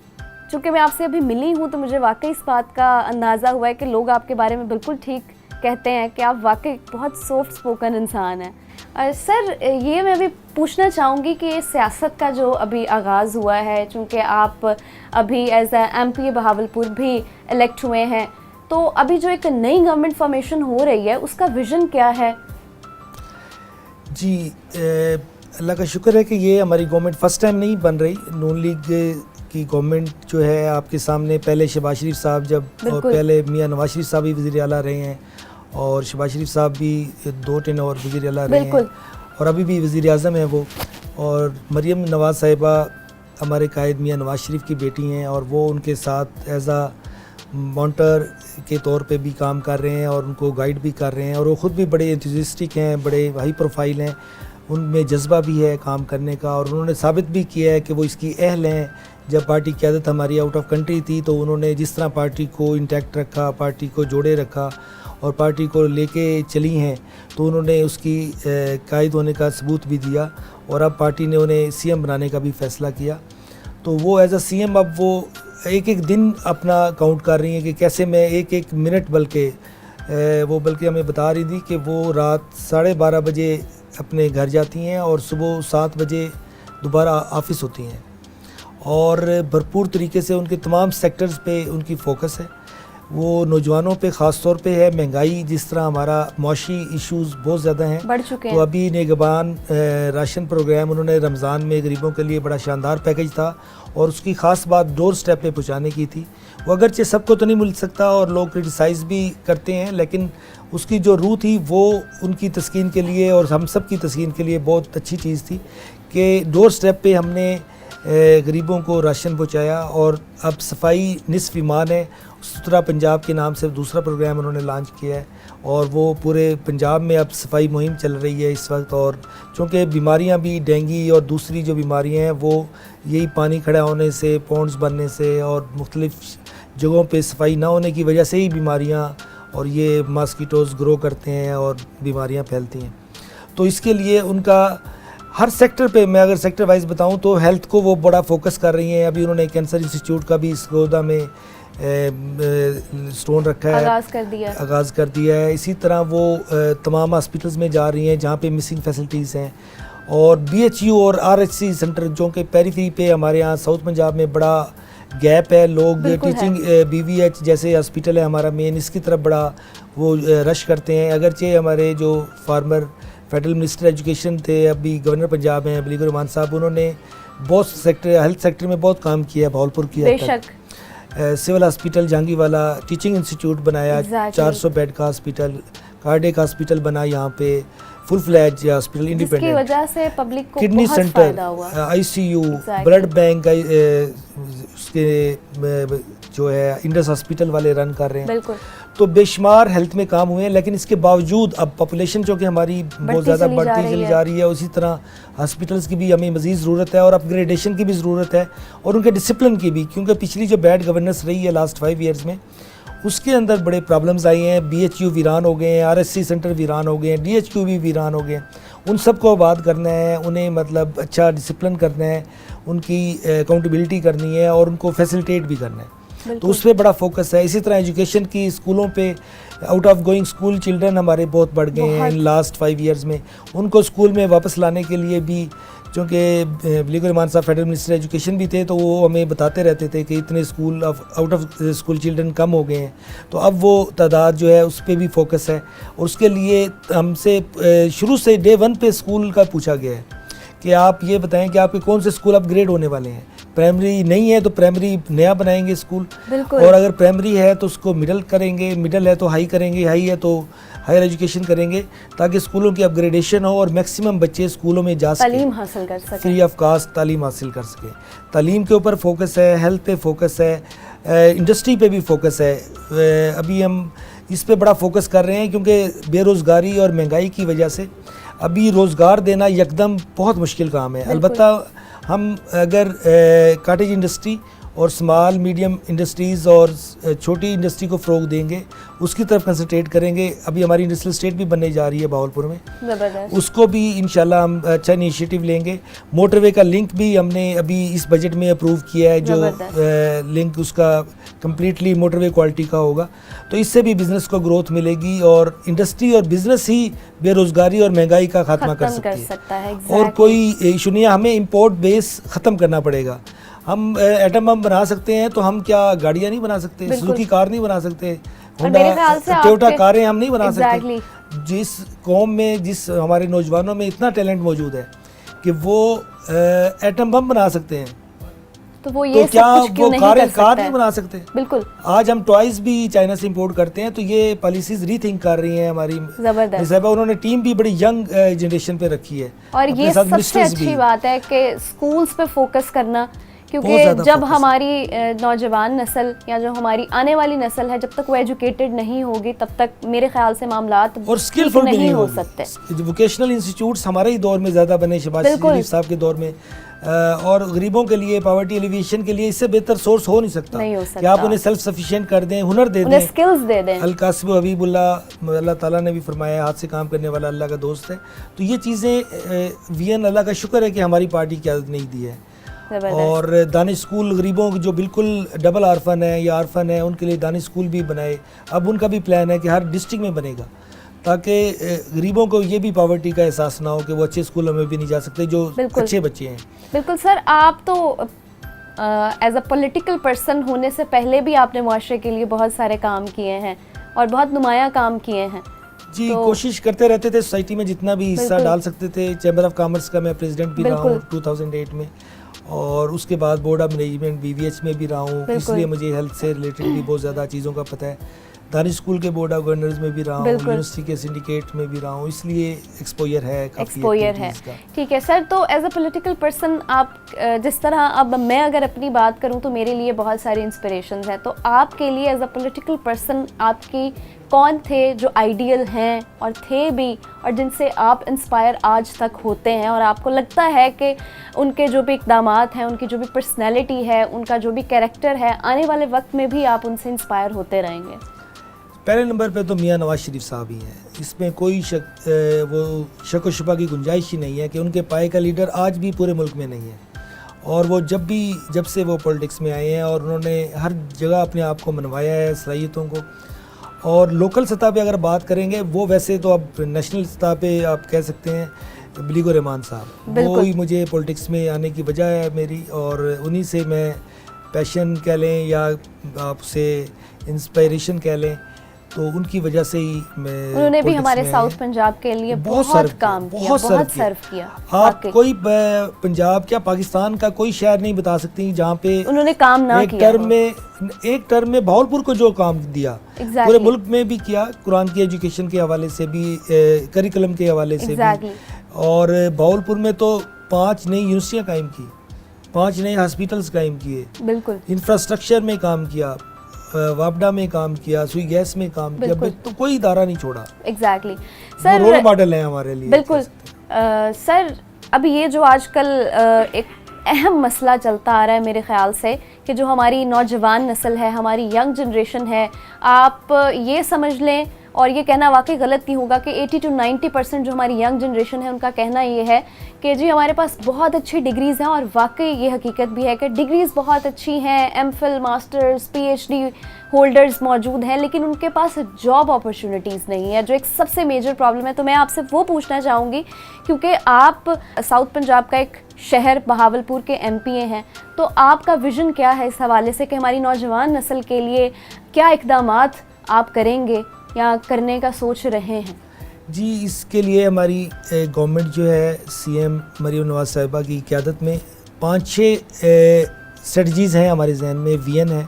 [SPEAKER 1] चूँकि मैं आपसे अभी मिली हूं तो मुझे वाकई इस बात का अंदाज़ा हुआ है कि लोग आपके बारे में बिल्कुल ठीक कहते हैं कि आप वाकई बहुत सॉफ्ट स्पोकन इंसान हैं। और सर, ये मैं अभी पूछना चाहूँगी कि सियासत का जो अभी आगाज़ हुआ है, चूँकि आप अभी एज ए MP बहावलपुर भी इलेक्ट हुए हैं, तो अभी जो एक नई गवर्नमेंट फॉर्मेशन हो रही है उसका विज़न क्या है?
[SPEAKER 2] जी, अल्लाह का शुक्र है कि ये हमारी गवर्नमेंट फ़र्स्ट टाइम नहीं बन रही। नून लीग की गवर्नमेंट जो है आपके सामने, पहले शहबाज शरीफ साहब जब, और पहले मियाँ नवाज शरीफ साहब भी वज़ीर आला रहे हैं, और शहबाज शरीफ साहब भी 2 टर्म और वज़ीर आला रहे हैं, और अभी भी वज़ीर आज़म हैं वो। और मरियम नवाज़ साहिबा हमारे कायद मियाँ नवाज शरीफ की बेटी हैं, और वो उनके साथ एज आ मॉन्टर के तौर पे भी काम कर रहे हैं और उनको गाइड भी कर रहे हैं, और वो ख़ुद भी बड़े एंथुसियास्टिक हैं, बड़े हाई प्रोफाइल हैं, उनमें जज्बा भी है काम करने का, और उन्होंने साबित भी किया है कि वो इसकी अहल हैं। जब पार्टी की क़यादत हमारी आउट ऑफ कंट्री थी तो उन्होंने जिस तरह पार्टी को इंटैक्ट रखा, पार्टी को जोड़े रखा और पार्टी को लेके चली हैं, तो उन्होंने उसकी कायद होने का सबूत भी दिया, और अब पार्टी ने उन्हें CM बनाने का भी फ़ैसला किया। तो वो एज अ CM अब वो एक एक दिन अपना काउंट कर रही हैं कि कैसे मैं एक एक मिनट, बल्कि हमें बता रही थी कि वो रात 12:30 बजे अपने घर जाती हैं और सुबह 7 बजे दोबारा ऑफिस होती हैं, और भरपूर तरीके से उनके तमाम सेक्टर्स पे उनकी फ़ोकस है। वो नौजवानों पे ख़ास तौर पे है। महंगाई, जिस तरह हमारा मौशी इश्यूज़ बहुत ज़्यादा हैं,
[SPEAKER 1] बढ़ चुके हैं,
[SPEAKER 2] तो अभी निगहबान राशन प्रोग्राम उन्होंने रमज़ान में गरीबों के लिए बड़ा शानदार पैकेज था, और उसकी ख़ास बात डोर स्टेप पे पहुँचाने की थी। वो अगरचे सबको तो नहीं मिल सकता और लोग क्रिटिसाइज़ भी करते हैं, लेकिन उसकी जो रूह थी वो उनकी तस्कीन के लिए और हम सब की तस्कीन के लिए बहुत अच्छी चीज़ थी कि डोर स्टेप पे हमने गरीबों को राशन पहुँचाया। और अब सफाई निस्फ़ ईमान है, सुथरा पंजाब के नाम से दूसरा प्रोग्राम उन्होंने लॉन्च किया है और वो पूरे पंजाब में अब सफाई मुहिम चल रही है इस वक्त। और चूँकि बीमारियां भी डेंगू और दूसरी जो बीमारियां हैं वो यही पानी खड़ा होने से, पॉन्ड्स बनने से और मुख्तलिफ जगहों पे सफाई ना होने की वजह से ही बीमारियां और ये मॉस्किटोज़ ग्रो करते हैं और बीमारियां फैलती हैं। तो इसके लिए उनका हर सेक्टर पे, मैं अगर सेक्टर वाइज बताऊं तो हेल्थ को वो बड़ा फोकस कर रही हैं। अभी उन्होंने कैंसर इंस्टीट्यूट का भी इस गोदा में स्टोन रखा है, आगाज़ कर दिया है। इसी तरह वो तमाम हॉस्पिटल्स में जा रही हैं जहाँ पे मिसिंग फैसिलिटीज़ हैं। और BHU और RHC सेंटर जो कि पेरिफेरी पे हमारे यहाँ साउथ पंजाब में बड़ा गैप है, लोग टीचिंग BVH जैसे हॉस्पिटल है हमारा मेन, इसकी तरफ बड़ा वो रश करते हैं। अगरचे हमारे जो फार्मर फेडरल मिनिस्टर एजुकेशन थे, अभी गवर्नर पंजाब हैं बिलीकुर रहमान साहब, उन्होंने बहुत सेक्टर, हेल्थ सेक्टर में बहुत काम किया, भावलपुर किया
[SPEAKER 1] बेशक।
[SPEAKER 2] सिविल हॉस्पिटल जहांगीरवाला टीचिंग इंस्टीट्यूट बनाया, 400 बेड का हॉस्पिटल, कार्डियक हॉस्पिटल बना यहाँ पे, फुल फ्लैज हॉस्पिटल इंडिपेंडेंट,
[SPEAKER 1] जिसकी वजह से पब्लिक को
[SPEAKER 2] किडनी
[SPEAKER 1] बहुत
[SPEAKER 2] सेंटर,
[SPEAKER 1] फायदा हुआ।
[SPEAKER 2] ICU, ब्लड बैंक उसके जो है इंडस हॉस्पिटल वाले रन कर रहे हैं।
[SPEAKER 1] बिल्कुल।
[SPEAKER 2] तो बेशुमार हेल्थ में काम हुए हैं, लेकिन इसके बावजूद अब पॉपुलेशन जो कि हमारी बहुत ज़्यादा बढ़ती चली जा रही है, उसी तरह हॉस्पिटल्स की भी हमें मज़ीद ज़रूरत है और अपग्रेडेशन की भी ज़रूरत है और उनके डिसिप्लिन की भी, क्योंकि पिछली जो बैड गवर्नेंस रही है लास्ट 5 ईयर्स में उसके अंदर बड़े प्रॉब्लम्स आई हैं। BHU वीरान हो गए हैं, RSC सेंटर वीरान हो गए हैं, DHQ भी वीरान हो गए हैं। उन सबको आबाद करना है, उन्हें मतलब अच्छा डिसिप्लिन करना है, उनकी अकाउंटेबिलिटी करनी है और उनको फैसिलिटेट भी करना है। तो उस पर बड़ा फोकस है। इसी तरह एजुकेशन की, स्कूलों पे out of going school children हमारे बहुत बढ़ गए हैं इन लास्ट 5 ईयर्स में। उनको स्कूल में वापस लाने के लिए भी, क्योंकि बिलीकुर रहमान साहब फेडरल मिनिस्टर एजुकेशन भी थे, तो वो हमें बताते रहते थे कि इतने school out of school children कम हो गए हैं। तो अब वो तादाद जो है उस पर भी फोकस है और उसके लिए हमसे शुरू से डे 1 पे स्कूल का पूछा गया है कि आप ये बताएं कि आपके कौन से स्कूल अपग्रेड होने वाले हैं। प्राइमरी नहीं है तो प्राइमरी नया बनाएंगे स्कूल, और अगर प्राइमरी है तो उसको मिडिल करेंगे, मिडिल है तो हाई करेंगे, हाई है तो हायर एजुकेशन करेंगे, ताकि स्कूलों की अपग्रेडेशन हो और मैक्सिमम बच्चे स्कूलों में जा सकें,
[SPEAKER 1] तालीम हासिल कर सकें,
[SPEAKER 2] फ्री ऑफ कास्ट तालीम हासिल कर सकें। तालीम के ऊपर फोकस है, हेल्थ पे फोकस है, इंडस्ट्री पे भी फोकस है। अभी हम इस पे बड़ा फोकस कर रहे हैं क्योंकि बेरोज़गारी और महंगाई की वजह से अभी रोज़गार देना यकदम बहुत मुश्किल काम है। अलबत्ता हम अगर कॉटेज इंडस्ट्री और स्मॉल मीडियम इंडस्ट्रीज़ और छोटी इंडस्ट्री को फ़रोग देंगे, उसकी तरफ कंसंट्रेट करेंगे। अभी हमारी इंडस्ट्रियल स्टेट भी बनने जा रही है भावलपुर में, उसको भी इंशाल्लाह हम अच्छा इनिशिएटिव लेंगे। मोटरवे का लिंक भी हमने अभी इस बजट में अप्रूव किया है, जो लिंक उसका कम्प्लीटली मोटरवे क्वालिटी का होगा, तो इससे भी बिज़नेस को ग्रोथ मिलेगी और इंडस्ट्री और बिज़नेस ही बेरोज़गारी और महंगाई का खात्मा कर सकता है। और कोई इशू नहीं है, हमें इम्पोर्ट बेस ख़त्म करना पड़ेगा। हम एटम बम बना सकते हैं तो हम क्या गाड़ियाँ नहीं बना सकते, सुजुकी कार नहीं बना सकते, टोयोटा कारें हम नहीं बना सकते। जिस कौम में, जिस हमारे नौजवानों में इतना टैलेंट मौजूद है कि वो एटम बम बना सकते हैं,
[SPEAKER 1] तो वो ये
[SPEAKER 2] तो क्या वो कार नहीं बना सकते?
[SPEAKER 1] बिल्कुल।
[SPEAKER 2] आज हम टॉयज भी चाइना से इंपोर्ट करते हैं, तो ये पॉलिसीज रीथिंक कर रही हैं हमारी जबरदस्त। उन्होंने टीम भी बड़ी यंग जनरेशन पे रखी है
[SPEAKER 1] और ये सबसे अच्छी बात है कि स्कूल्स पे फोकस करना, क्योंकि जब हमारी नौजवान नस्ल या जो हमारी आने वाली नस्ल है, जब तक वो एजुकेटेड नहीं होगी तब तक मेरे ख्याल से मामलात
[SPEAKER 2] और स्किलफुल नहीं हो सकते। वोकेशनल इंस्टीट्यूट्स हमारे ही दौर में ज़्यादा बने, शहबाज शरीफ साहब के दौर में, और गरीबों के लिए, पॉवर्टी एलिविएशन के लिए इससे बेहतर सोर्स हो नहीं सकता कि आप उन्हें सेल्फ सफिशिएंट कर दें, हुनर दे दें,
[SPEAKER 1] स्किल्स दे दें।
[SPEAKER 2] अल-कासिब हबीबुल्लाह, अल्लाह ताला ने भी फरमाया हाथ से काम करने वाला अल्लाह का दोस्त है। तो ये चीज़ें वीएन अल्लाह का शुक्र है कि हमारी पार्टी की आदत नहीं दी है। और दानिश स्कूल गरीबों जो बिल्कुल डबल आर्फन है या आर्फन है, उनके लिए दानिश स्कूल भी बनाए। अब उनका भी प्लान है कि हर डिस्ट्रिक्ट में बनेगा, ताकि गरीबों को ये भी पॉवर्टी का एहसास ना हो कि वो अच्छे स्कूलों में भी नहीं जा सकते जो अच्छे बच्चे हैं।
[SPEAKER 1] बिल्कुल सर, आप तो एज अ पॉलिटिकल पर्सन होने से पहले भी आपने मुआशरे के लिए बहुत सारे काम किए हैं और बहुत नुमाया काम किए हैं
[SPEAKER 2] जी। तो कोशिश करते रहते थे सोसाइटी में जितना भी हिस्सा डाल सकते थे। चैम्बर ऑफ कॉमर्स का मैं प्रेसिडेंट भी रहा हूँ 2008 में, और उसके बाद बोर्ड ऑफ मैनेजमेंट BVH में भी रहा हूँ, इसलिए मुझे हेल्थ से रिलेटेड भी बहुत ज़्यादा चीज़ों का पता है। दानिश स्कूल के बोर्ड ऑफ गवर्नर्स में भी रहा हूँ,
[SPEAKER 1] बिल्कुल।
[SPEAKER 2] यूनिवर्सिटी के सिंडिकेट में भी रहा हूँ, इसलिए एक्सपोजर है, काफ़ी
[SPEAKER 1] एक्सपोजर है।
[SPEAKER 2] activities का।
[SPEAKER 1] ठीक है सर, तो एज अ पॉलिटिकल पर्सन आप जिस तरह, अब मैं अगर अपनी बात करूं तो मेरे लिए बहुत सारी इंस्पिरेशंस हैं, तो आपके लिए एज अ पॉलिटिकल पर्सन आपकी कौन थे जो आइडियल हैं और थे भी, और जिनसे आप इंस्पायर आज तक होते हैं और आपको लगता है कि उनके जो भी इक़दामात हैं, उनकी जो भी पर्सनैलिटी है, उनका जो भी कैरेक्टर है, आने वाले वक्त में भी आप उनसे इंस्पायर होते रहेंगे?
[SPEAKER 2] पहले नंबर पे तो मियां नवाज शरीफ साहब ही हैं, इसमें कोई शक व शुबा की गुंजाइश ही नहीं है कि उनके पाए का लीडर आज भी पूरे मुल्क में नहीं है। और वो जब से वो पॉलिटिक्स में आए हैं और उन्होंने हर जगह अपने आप को मनवाया है सलाहियतों को। और लोकल सतह पे अगर बात करेंगे, वो वैसे तो अब नेशनल सतह पे आप कह सकते हैं बलीगो रहमान साहब, वो ही मुझे पॉलिटिक्स में आने की वजह है मेरी, और उन्हीं से मैं पैशन कह लें या आपसे इंस्पायरेशन कह लें, तो उनकी वजह से ही मैं,
[SPEAKER 1] उन्होंने भी हमारे साउथ पंजाब के लिए बहुत काम किया, बहुत सर्व किया।
[SPEAKER 2] आप कोई पंजाब क्या पाकिस्तान का कोई शहर नहीं बता सकती जहाँ पे
[SPEAKER 1] उन्होंने काम ना किया।
[SPEAKER 2] एक टर्म में भावलपुर को जो काम दिया, पूरे मुल्क में भी किया, कुरान की एजुकेशन के हवाले से भी, करिकुलम के हवाले से भी। और भावलपुर में तो 5 नई यूनिवर्सिटियाँ कायम की, 5 नए हॉस्पिटल्स कायम किए,
[SPEAKER 1] बिल्कुल
[SPEAKER 2] इंफ्रास्ट्रक्चर में काम किया, वापडा में काम किया, सुई गैस में काम किया, तो कोई इदारा नहीं छोड़ा।
[SPEAKER 1] एग्जैक्टली सर,
[SPEAKER 2] रोल मॉडल है हमारे लिए।
[SPEAKER 1] बिल्कुल सर, अब ये जो आजकल एक अहम मसला चलता आ रहा है मेरे ख्याल से, कि जो हमारी नौजवान नस्ल है, हमारी यंग जनरेशन है, आप ये समझ लें, और ये कहना वाकई गलत नहीं होगा कि 80 to 90% जो हमारी यंग जनरेशन है, उनका कहना ये है कि जी हमारे पास बहुत अच्छी डिग्रीज़ हैं, और वाकई ये हकीकत भी है कि डिग्रीज़ बहुत अच्छी हैं, एमफिल, मास्टर्स, पीएचडी होल्डर्स मौजूद हैं, लेकिन उनके पास जॉब अपॉर्चुनिटीज़ नहीं है, जो एक सबसे मेजर प्रॉब्लम है। तो मैं आपसे वो पूछना चाहूँगी, क्योंकि आप साउथ पंजाब का एक शहर बहावलपुर के एमपीए हैं, तो आपका विज़न क्या है इस हवाले से कि हमारी नौजवान नस्ल के लिए क्या इक़दामात आप करेंगे या करने का सोच रहे हैं?
[SPEAKER 2] जी, इसके लिए हमारी गवर्नमेंट जो है, सीएम मरियम नवाज साहिबा की क़यादत में 5-6 स्ट्रेटजीज़ हैं हमारे जहन में, विजन है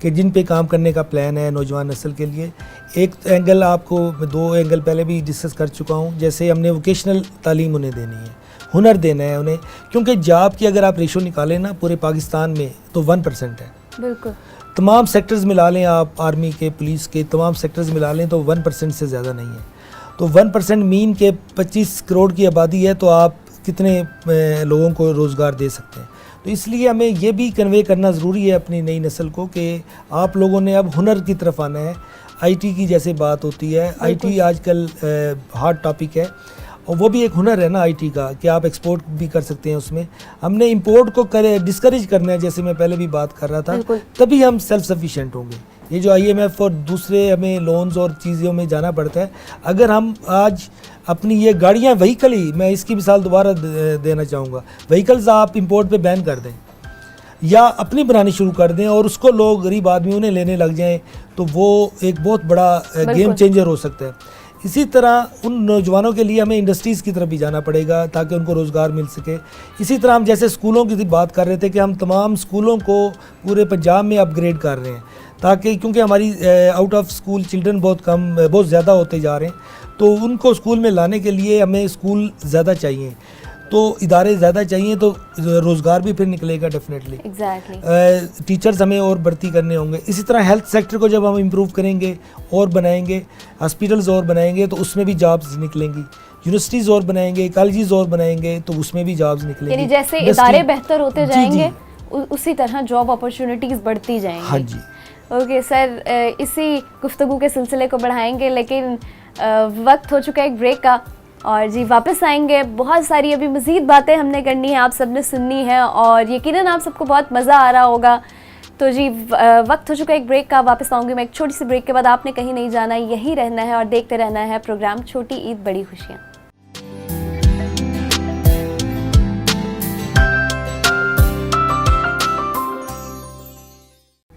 [SPEAKER 2] कि जिन पे काम करने का प्लान है नौजवान नस्ल के लिए। एक एंगल आपको 2 एंगल पहले भी डिस्कस कर चुका हूँ, जैसे हमने वोकेशनल तालीम उन्हें देनी है, हुनर देना है उन्हें, क्योंकि जॉब की अगर आप रेशो निकालें ना पूरे पाकिस्तान में तो 1% है। बिल्कुल, तमाम सेक्टर्स मिला लें आप, आर्मी के, पुलिस के तमाम सेक्टर्स मिला लें तो 1% से ज़्यादा नहीं है। तो 1% मीन के 25 करोड़ की आबादी है, तो आप कितने लोगों को रोज़गार दे सकते हैं। तो इसलिए हमें ये भी कन्वे करना ज़रूरी है अपनी नई नस्ल को कि आप लोगों ने अब हुनर की तरफ आना है। आईटी की जैसे बात होती है, आईटी आजकल हॉट टॉपिक है, और वो भी एक हुनर है ना आईटी का, कि आप एक्सपोर्ट भी कर सकते हैं उसमें। हमने इंपोर्ट को डिस्करेज करना है, जैसे मैं पहले भी बात कर रहा था, तभी हम सेल्फ सफिशिएंट होंगे। ये जो IMF और दूसरे हमें लोन्स और चीज़ों में जाना पड़ता है, अगर हम आज अपनी ये गाड़ियाँ, व्हीकल ही, मैं इसकी मिसाल दोबारा देना चाहूँगा, व्हीकल्स आप इंपोर्ट पे बैन कर दें या अपनी बनानी शुरू कर दें और उसको लोग गरीब आदमी उन्हें लेने लग जाएं, तो वो एक बहुत बड़ा गेम चेंजर हो सकता है। इसी तरह उन नौजवानों के लिए हमें इंडस्ट्रीज़ की तरफ भी जाना पड़ेगा ताकि उनको रोज़गार मिल सके। इसी तरह हम जैसे स्कूलों की बात कर रहे थे कि हम तमाम स्कूलों को पूरे पंजाब में अपग्रेड कर रहे हैं, ताकि क्योंकि हमारी आउट ऑफ स्कूल चिल्ड्रन बहुत ज़्यादा होते जा रहे हैं, तो उनको स्कूल में लाने के लिए हमें स्कूल ज़्यादा चाहिए, तो इदारे ज़्यादा चाहिए, तो रोज़गार भी फिर निकलेगा डेफिनेटली।
[SPEAKER 1] एग्जैक्टली।
[SPEAKER 2] टीचर्स हमें और भर्ती करने होंगे। इसी तरह हेल्थ सेक्टर को जब हम इम्प्रूव करेंगे और बनाएंगे, हॉस्पिटल्स और बनाएंगे, तो उसमें भी जॉब्स निकलेंगी। यूनिवर्सिटीज़ और बनाएंगे, कॉलेजेस और बनाएंगे, तो उसमें भी जॉब्स निकलेंगी।
[SPEAKER 1] यानी जैसे इदारे बेहतर होते जाएंगे, उसी तरह जॉब अपॉर्चुनिटीज़ बढ़ती जाएंगी।
[SPEAKER 2] हाँ जी।
[SPEAKER 1] ओके सर, इसी गुफ्तगू के सिलसिले को बढ़ाएंगे, लेकिन वक्त हो चुका है एक ब्रेक का, और जी वापस आएंगे। बहुत सारी अभी मज़ीद बातें हमने करनी है, आप सबने सुननी है, और यकीनन आप सबको बहुत मज़ा आ रहा होगा। तो जी वक्त हो चुका है एक ब्रेक का, वापस आऊँगी मैं एक छोटी सी ब्रेक के बाद। आपने कहीं नहीं जाना, यहीं रहना है और देखते रहना है प्रोग्राम छोटी ईद बड़ी खुशियाँ।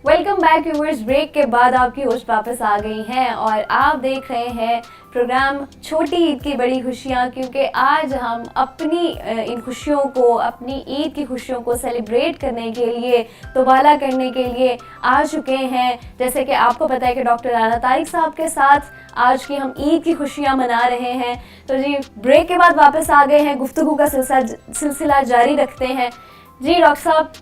[SPEAKER 1] Welcome back viewers. ब्रेक के बाद आपकी होस्ट वापस आ गई हैं और आप देख रहे हैं प्रोग्राम छोटी ईद की बड़ी खुशियाँ, क्योंकि आज हम अपनी इन खुशियों को, अपनी ईद की खुशियों को सेलिब्रेट करने के लिए, तबाला करने के लिए आ चुके हैं। जैसे कि आपको पता है कि डॉक्टर राना तारिक साहब के साथ आज की हम ईद की खुशियाँ मना रहे हैं। तो जी ब्रेक के बाद वापस आ गए हैं, गुफ्तगू का सिलसिला जारी रखते हैं। जी डॉक्टर साहब,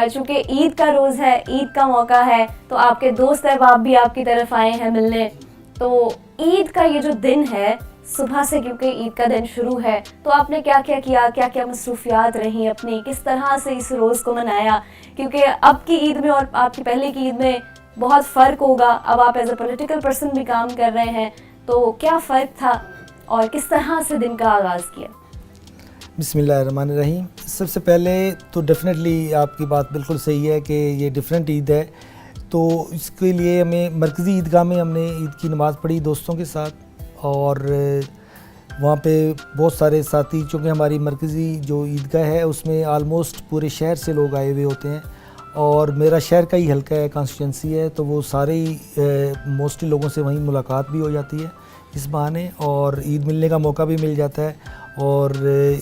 [SPEAKER 1] चूँकि ईद का रोज़ है, ईद का मौका है, तो आपके दोस्त अहबाब भी आपकी तरफ आए हैं मिलने। तो ईद का ये जो दिन है, सुबह से क्योंकि ईद का दिन शुरू है, तो आपने क्या क्या किया, क्या क्या मसरूफियात रही अपनी, किस तरह से इस रोज़ को मनाया? क्योंकि अब की ईद में और आपकी पहले की ईद में बहुत फ़र्क होगा। अब आप एज अ पॉलिटिकल पर्सन भी काम कर रहे हैं, तो क्या फ़र्क था और किस तरह से दिन का आगाज़ किया?
[SPEAKER 2] बिस्मिल्लाहिर्रहमानिर्रहीम। सबसे पहले तो डेफिनेटली आपकी बात बिल्कुल सही है कि ये डिफरेंट ईद है, तो इसके लिए हमें मरकज़ी ईदगाह में हमने ईद की नमाज़ पढ़ी दोस्तों के साथ, और वहाँ पे बहुत सारे साथी, चूँकि हमारी मरकज़ी जो ईदगाह है उसमें आलमोस्ट पूरे शहर से लोग आए हुए होते हैं, और मेरा शहर का ही हल्का है, कॉन्स्टिट्यूंसी है, तो वो सारे ही मोस्टली लोगों से वहीं मुलाकात भी हो जाती है इस बहाने, और ईद मिलने का मौका भी मिल जाता है, और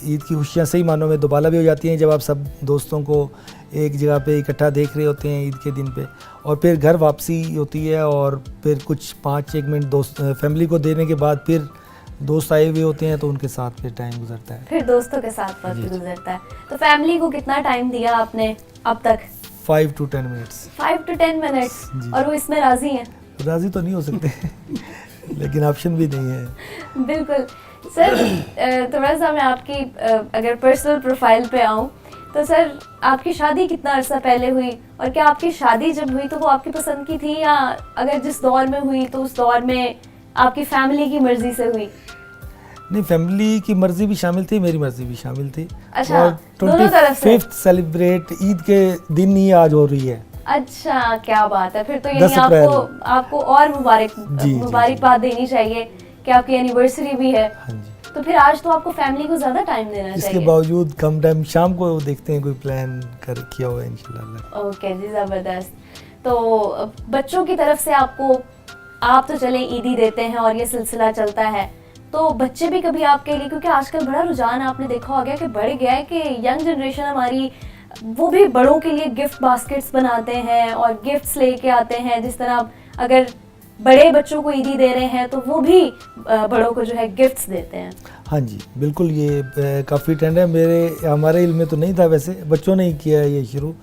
[SPEAKER 2] ईद की खुशियाँ सही मानों में दोबाला भी हो जाती हैं जब आप सब दोस्तों को एक जगह पे इकट्ठा देख रहे होते हैं ईद के दिन पे, और फिर घर वापसी होती है, और फिर कुछ 5-1 मिनट दोस्त फैमिली को देने के बाद फिर दोस्त आए हुए होते हैं, तो उनके साथ फिर टाइम गुजरता है,
[SPEAKER 1] फिर दोस्तों के साथ वक्त गुजरता है। तो फैमिली को कितना टाइम दिया आपने अब तक?
[SPEAKER 2] 5 to 10 मिनट्स।
[SPEAKER 1] 5 to 10 मिनट्स, और वो इसमें राजी हैं?
[SPEAKER 2] राजी तो नहीं हो सकते लेकिन ऑप्शन भी नहीं है।
[SPEAKER 1] बिल्कुल सर। थोड़ा सा मैं आपकी अगर पर्सनल प्रोफाइल पे आऊँ, तो सर आपकी शादी कितना अरसा पहले हुई, और क्या आपकी शादी जब हुई तो वो आपकी पसंद की थी, या अगर जिस दौर में हुई तो उस दौर में आपकी फैमिली की मर्जी से हुई?
[SPEAKER 2] नहीं, फैमिली की मर्जी भी शामिल थी, मेरी मर्जी भी शामिल थी।
[SPEAKER 1] अच्छा,
[SPEAKER 2] और
[SPEAKER 1] दोनों तरफ से
[SPEAKER 2] 25th सेलिब्रेट ईद के दिन ही आज हो रही है।
[SPEAKER 1] अच्छा, क्या बात है, फिर तो यही आपको और मुबारकबाद देनी चाहिए कि आपकी एनिवर्सरी भी है।
[SPEAKER 2] हाँ जी।
[SPEAKER 1] तो फिर आज तो आपको फैमिली को ज़्यादा टाइम देना चाहिए।
[SPEAKER 2] इसके बावजूद कम टाइम, शाम को देखते हैं कोई प्लान कर किया हुआ है इंशाल्लाह।
[SPEAKER 1] ओके जी, ज़बरदस्त। तो बच्चों की तरफ से आपको, आप तो चले ईदी देते हैं और ये सिलसिला चलता है, तो बच्चे भी कभी आपके लिए, क्योंकि आजकल बड़ा रुझान आपने देखा हो गया कि बढ़ गया है कि यंग जनरेशन हमारी, वो भी बड़ों के लिए गिफ्ट बास्केट्स बनाते हैं और गिफ्ट्स लेके आते हैं। जिस तरह अगर बड़े बच्चों को ईदी दे रहे हैं तो वो भी बड़ों को जो है गिफ्ट्स देते हैं।
[SPEAKER 2] हाँ जी, बिल्कुल, ये काफ़ी ट्रेंड है। हमारे इल्म में तो नहीं था, वैसे बच्चों ने ही किया है ये शुरू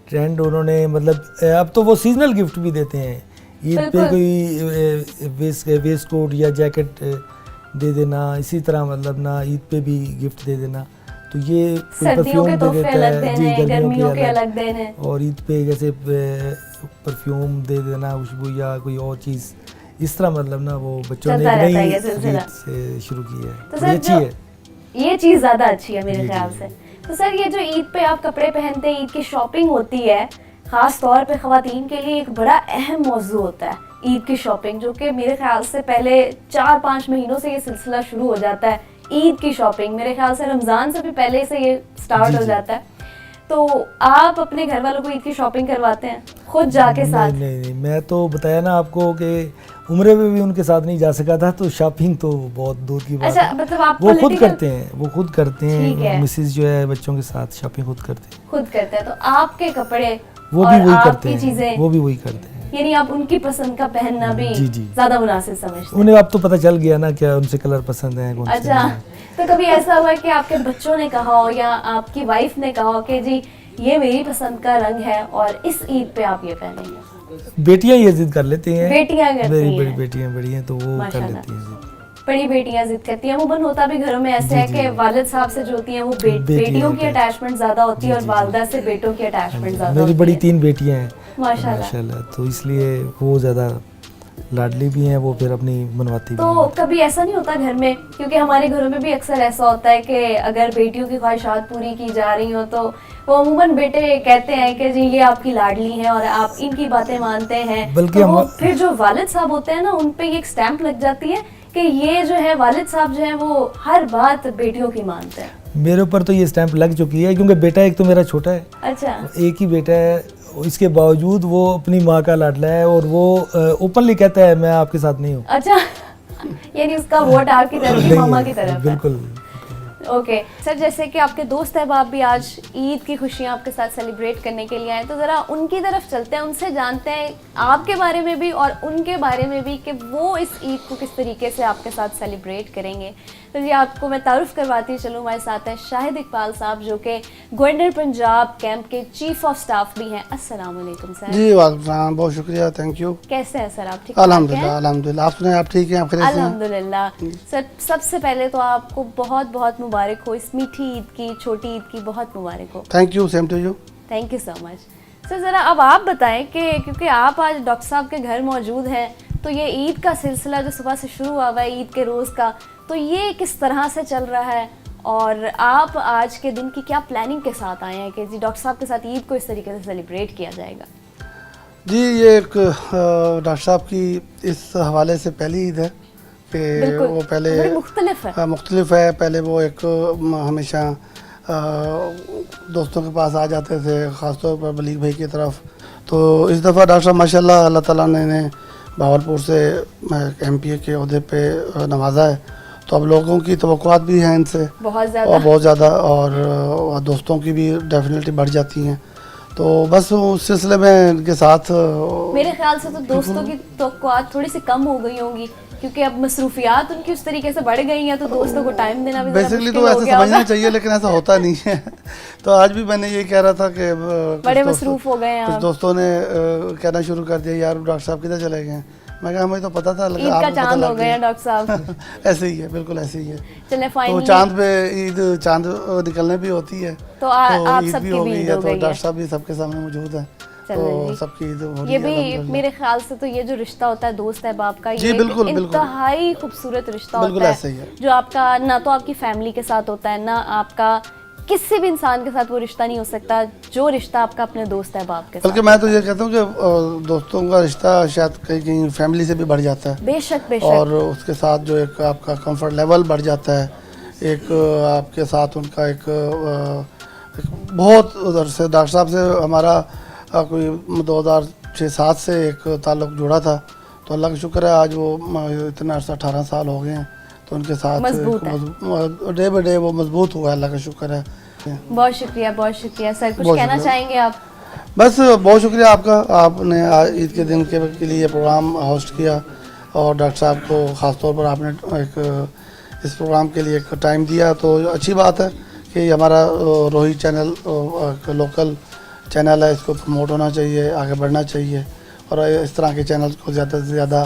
[SPEAKER 2] ट्रेंड। उन्होंने मतलब अब तो वो सीजनल गिफ्ट भी देते हैं ईद पे, कोई वेस्ट कोट या जैकेट दे देना, इसी तरह मतलब ना ईद पे भी गिफ्ट दे देना। तो ये
[SPEAKER 1] सर्दियों के तोहफे अलग देने, गर्मियों के अलग देने,
[SPEAKER 2] और ईद पे जैसे परफ्यूम दे देना, खुशबू या कोई और चीज़, इस तरह मतलब ना वो बच्चों ने नई से शुरू की है।
[SPEAKER 1] तो सर, अच्छी है ये चीज़, ज़्यादा अच्छी है मेरे ख्याल से। तो सर, ये जो ईद पे आप कपड़े पहनते हैं, ईद की शॉपिंग होती है, ख़ास तौर पे ख़वातीन के लिए एक बड़ा अहम मौजू होता है ईद की शॉपिंग, जो कि मेरे ख्याल से पहले 4-5 महीनों से ये सिलसिला शुरू हो जाता है। ईद की शॉपिंग मेरे ख्याल से रमज़ान से भी पहले से ये स्टार्ट हो जाता है। तो आप अपने घर वालों को ईद की शॉपिंग करवाते हैं खुद जाके साथ?
[SPEAKER 2] नहीं, मैं तो बताया ना आपको कि उम्रे में भी उनके साथ नहीं जा सका था, तो शॉपिंग तो बहुत दूर की बात है।
[SPEAKER 1] मतलब आप
[SPEAKER 2] वो खुद करते हैं, मिसेस जो है बच्चों के साथ शॉपिंग खुद करते हैं।
[SPEAKER 1] तो आपके कपड़े
[SPEAKER 2] वो भी वही करते हैं, वो भी वही करते हैं।
[SPEAKER 1] यानी आप उनकी पसंद का पहनना भी ज्यादा मुनासिब समझते हैं?
[SPEAKER 2] उन्हें अब तो पता चल गया ना क्या उनसे कलर पसंद है, कौन से।
[SPEAKER 1] अच्छा, तो कभी ऐसा हुआ कि आपके बच्चों ने कहा हो या आपकी वाइफ ने कहा हो कि जी ये मेरी पसंद का रंग है और इस ईद पे आप ये पहनेंगे?
[SPEAKER 2] बेटियां ये जिद कर लेती हैं,
[SPEAKER 1] बेटियां करती हैं,
[SPEAKER 2] मेरी बड़ी बेटियां बड़ी हैं, तो वो कर लेती हैं।
[SPEAKER 1] बड़ी बेटियां जिद करती हैं। अमूमन होता भी घरों में ऐसे है कि वालिद साहब से जो होती हैं वो बेटियों की अटैचमेंट ज्यादा होती है और वालिदा से बेटों की अटैचमेंट ज्यादा।
[SPEAKER 2] मेरी बड़ी 3 बेटियां हैं
[SPEAKER 1] माशाल्लाह,
[SPEAKER 2] तो इसलिए वो ज्यादा लाडली भी हैं, वो फिर अपनी मनवाती भी हैं।
[SPEAKER 1] तो कभी ऐसा नहीं होता घर में, क्योंकि हमारे घरों में भी अक्सर ऐसा होता है कि अगर बेटियों की ख्वाहिशात पूरी की जा रही हो तो वो अमूमन बेटे कहते हैं कि जी ये आपकी लाडली हैं और आप इनकी बातें मानते हैं,
[SPEAKER 2] बल्कि
[SPEAKER 1] तो फिर जो वालिद साहब होते हैं ना, उन पे एक स्टैंप लग जाती है कि ये जो है वालिद साहब जो है वो हर बात बेटियों की मानते हैं।
[SPEAKER 2] मेरे ऊपर तो ये स्टैंप लग चुकी है, क्योंकि बेटा एक तो मेरा छोटा है।
[SPEAKER 1] अच्छा,
[SPEAKER 2] एक ही बेटा है, इसके बावजूद वो अपनी माँ का लाडला है और वो ओपनली कहता है मैं आपके साथ नहीं हूँ।
[SPEAKER 1] अच्छा यानी उसका वोट आपकी तरफ है, मामा की तरफ है।
[SPEAKER 2] बिल्कुल।
[SPEAKER 1] ओके सर, जैसे कि आपके दोस्त अहबाब भी आज ईद की खुशियाँ आपके साथ सेलिब्रेट करने के लिए आए, तो ज़रा उनकी तरफ चलते हैं, उनसे जानते हैं आपके बारे में भी और उनके बारे में भी कि वो इस ईद को किस तरीके से आपके साथ सेलिब्रेट करेंगे। तो जी आपको मैं तारुफ करवाती चलूँ, हमारे साथ हैं शाहिद इकबाल साहब जो कि गवर्नर पंजाब कैंप के चीफ ऑफ स्टाफ भी हैं। अस्सलाम वालेकुम सर।
[SPEAKER 3] जी वालेकुम, बहुत शुक्रिया, थैंक यू।
[SPEAKER 1] कैसे हैं सर आप? ठीक ठाक हैं?
[SPEAKER 3] अल्हम्दुलिल्लाह अल्हम्दुलिल्लाह, आप सुनाए, आप ठीक हैं? आप खैरियत से हैं?
[SPEAKER 1] अल्हम्दुलिल्लाह। सर सबसे पहले तो आपको बहुत बहुत मुबारक हो, इस मीठी ईद की, छोटी ईद की बहुत मुबारक हो।
[SPEAKER 3] Thank you, same to you.
[SPEAKER 1] Thank you so much. Sir ज़रा अब आप बताएं कि क्योंकि आप आज डॉक्टर साहब के घर मौजूद हैं, तो ये ईद का सिलसिला जो सुबह से शुरू हुआ है ईद के रोज़ का, तो ये किस तरह से चल रहा है और आप आज के दिन की क्या प्लानिंग के साथ आए हैं कि जी डॉक्टर साहब के साथ ईद को इस तरीके से सेलिब्रेट किया जाएगा?
[SPEAKER 3] जी ये एक डॉक्टर साहब की इस हवाले से पहली ईद है कि
[SPEAKER 1] बिल्कुल,
[SPEAKER 3] वो पहले
[SPEAKER 1] बड़ी मुख्तलिफ है।
[SPEAKER 3] मुख्तलिफ है। पहले वो एक हमेशा दोस्तों के पास आ जाते थे, ख़ासतौर पर बलीग भाई की तरफ। तो इस दफ़ा डॉक्टर साहब माशाल्लाह अल्लाह ताला ने इन्हें भावलपुर से MPA के अहदे पे नवाजा है, तो अब लोगों की तवक्कुआत भी हैं इनसे
[SPEAKER 1] बहुत
[SPEAKER 3] और
[SPEAKER 1] ज़्यादा।
[SPEAKER 3] बहुत ज़्यादा, और दोस्तों की भी डेफिनेटली बढ़ जाती हैं। तो बस उस सिलसिले में इनके साथ
[SPEAKER 1] मेरे ख्याल से तो दोस्तों की तवक्कुआत थोड़ी सी कम हो गई होंगी क्योंकि अब मसरूफियात उनकी उस तरीके से बढ़ गई हैं, तो दोस्तों को टाइम देना भी ज़रा
[SPEAKER 3] बेसिकली
[SPEAKER 1] मुश्किल
[SPEAKER 3] तो
[SPEAKER 1] हो
[SPEAKER 3] ऐसा
[SPEAKER 1] गया
[SPEAKER 3] समझना
[SPEAKER 1] होगा।
[SPEAKER 3] चाहिए, लेकिन ऐसा होता नहीं है। तो आज भी मैंने ये कह रहा था कि
[SPEAKER 1] बड़े मसरूफ हो गए हैं
[SPEAKER 3] कुछ
[SPEAKER 1] आप।
[SPEAKER 3] दोस्तों ने कहना शुरू कर दिया, यार डॉक्टर साहब किधर चले गए हैं। मैं कहा हमें तो पता था,
[SPEAKER 1] ईद का चांद हो गए हैं डॉक्टर साहब।
[SPEAKER 3] ऐसे ही है, बिल्कुल ऐसे ही है।
[SPEAKER 1] चले
[SPEAKER 3] तो
[SPEAKER 1] फाइनली
[SPEAKER 3] चांद पे ईद, चांद निकलने भी होती है,
[SPEAKER 1] तो आप
[SPEAKER 3] ईद
[SPEAKER 1] सबकी
[SPEAKER 3] हो
[SPEAKER 1] भी
[SPEAKER 3] गई
[SPEAKER 1] ईद
[SPEAKER 3] है,
[SPEAKER 1] हो
[SPEAKER 3] तो
[SPEAKER 1] गई है।
[SPEAKER 3] डॉक्टर साहब भी सबके सामने मौजूद है,
[SPEAKER 1] चलें
[SPEAKER 3] तो
[SPEAKER 1] जी।
[SPEAKER 3] सबकी ईद हो रही
[SPEAKER 1] ये
[SPEAKER 3] है
[SPEAKER 1] भी
[SPEAKER 3] अल्हम्दुलिल्लाह।
[SPEAKER 1] मेरे ख्याल से तो ये जो रिश्ता होता है दोस्त अहबाब का,
[SPEAKER 3] जी,
[SPEAKER 1] ये
[SPEAKER 3] बिल्कुल,
[SPEAKER 1] एक
[SPEAKER 3] बिल्कुल।
[SPEAKER 1] इंतहाई खूबसूरत रिश्ता
[SPEAKER 3] बिल्कुल
[SPEAKER 1] होता
[SPEAKER 3] ऐसे ही
[SPEAKER 1] है
[SPEAKER 3] है।
[SPEAKER 1] जो आपका ना तो आपकी फैमिली के साथ होता है, ना आपका किसी भी इंसान के साथ वो रिश्ता नहीं हो सकता जो रिश्ता आपका अपने दोस्त अहबाब के साथ।
[SPEAKER 3] बल्कि मैं तो ये कहता हूँ कि दोस्तों का रिश्ता शायद कहीं कहीं फैमिली से भी बढ़ जाता है,
[SPEAKER 1] बेशक बेशक।
[SPEAKER 3] और उसके साथ जो एक आपका कंफर्ट लेवल बढ़ जाता है, एक आपके साथ उनका एक बहुत उधर से डॉक्टर साहब से हमारा कोई 2006-07 से एक ताल्लुक़ जुड़ा था, तो अल्लाह का शुक्र है आज वो इतना अर्सा 18 साल हो गए हैं, तो उनके साथ
[SPEAKER 1] मजबूत है।
[SPEAKER 3] डे बाई डे वो मजबूत हुआ है, अल्लाह का शुक्र है।
[SPEAKER 1] बहुत शुक्रिया सर, कुछ
[SPEAKER 3] बहुत
[SPEAKER 1] कहना
[SPEAKER 3] शुक्रिया।
[SPEAKER 1] चाहेंगे आप?
[SPEAKER 3] बस बहुत शुक्रिया आपका, आपने आज ईद के दिन के लिए प्रोग्राम होस्ट किया, और डॉक्टर साहब को ख़ास तौर पर आपने एक इस प्रोग्राम के लिए एक टाइम दिया, तो अच्छी बात है कि हमारा रोही चैनल लोकल चैनल है, इसको प्रमोट होना चाहिए, आगे बढ़ना चाहिए, और इस तरह के चैनल को ज़्यादा से ज़्यादा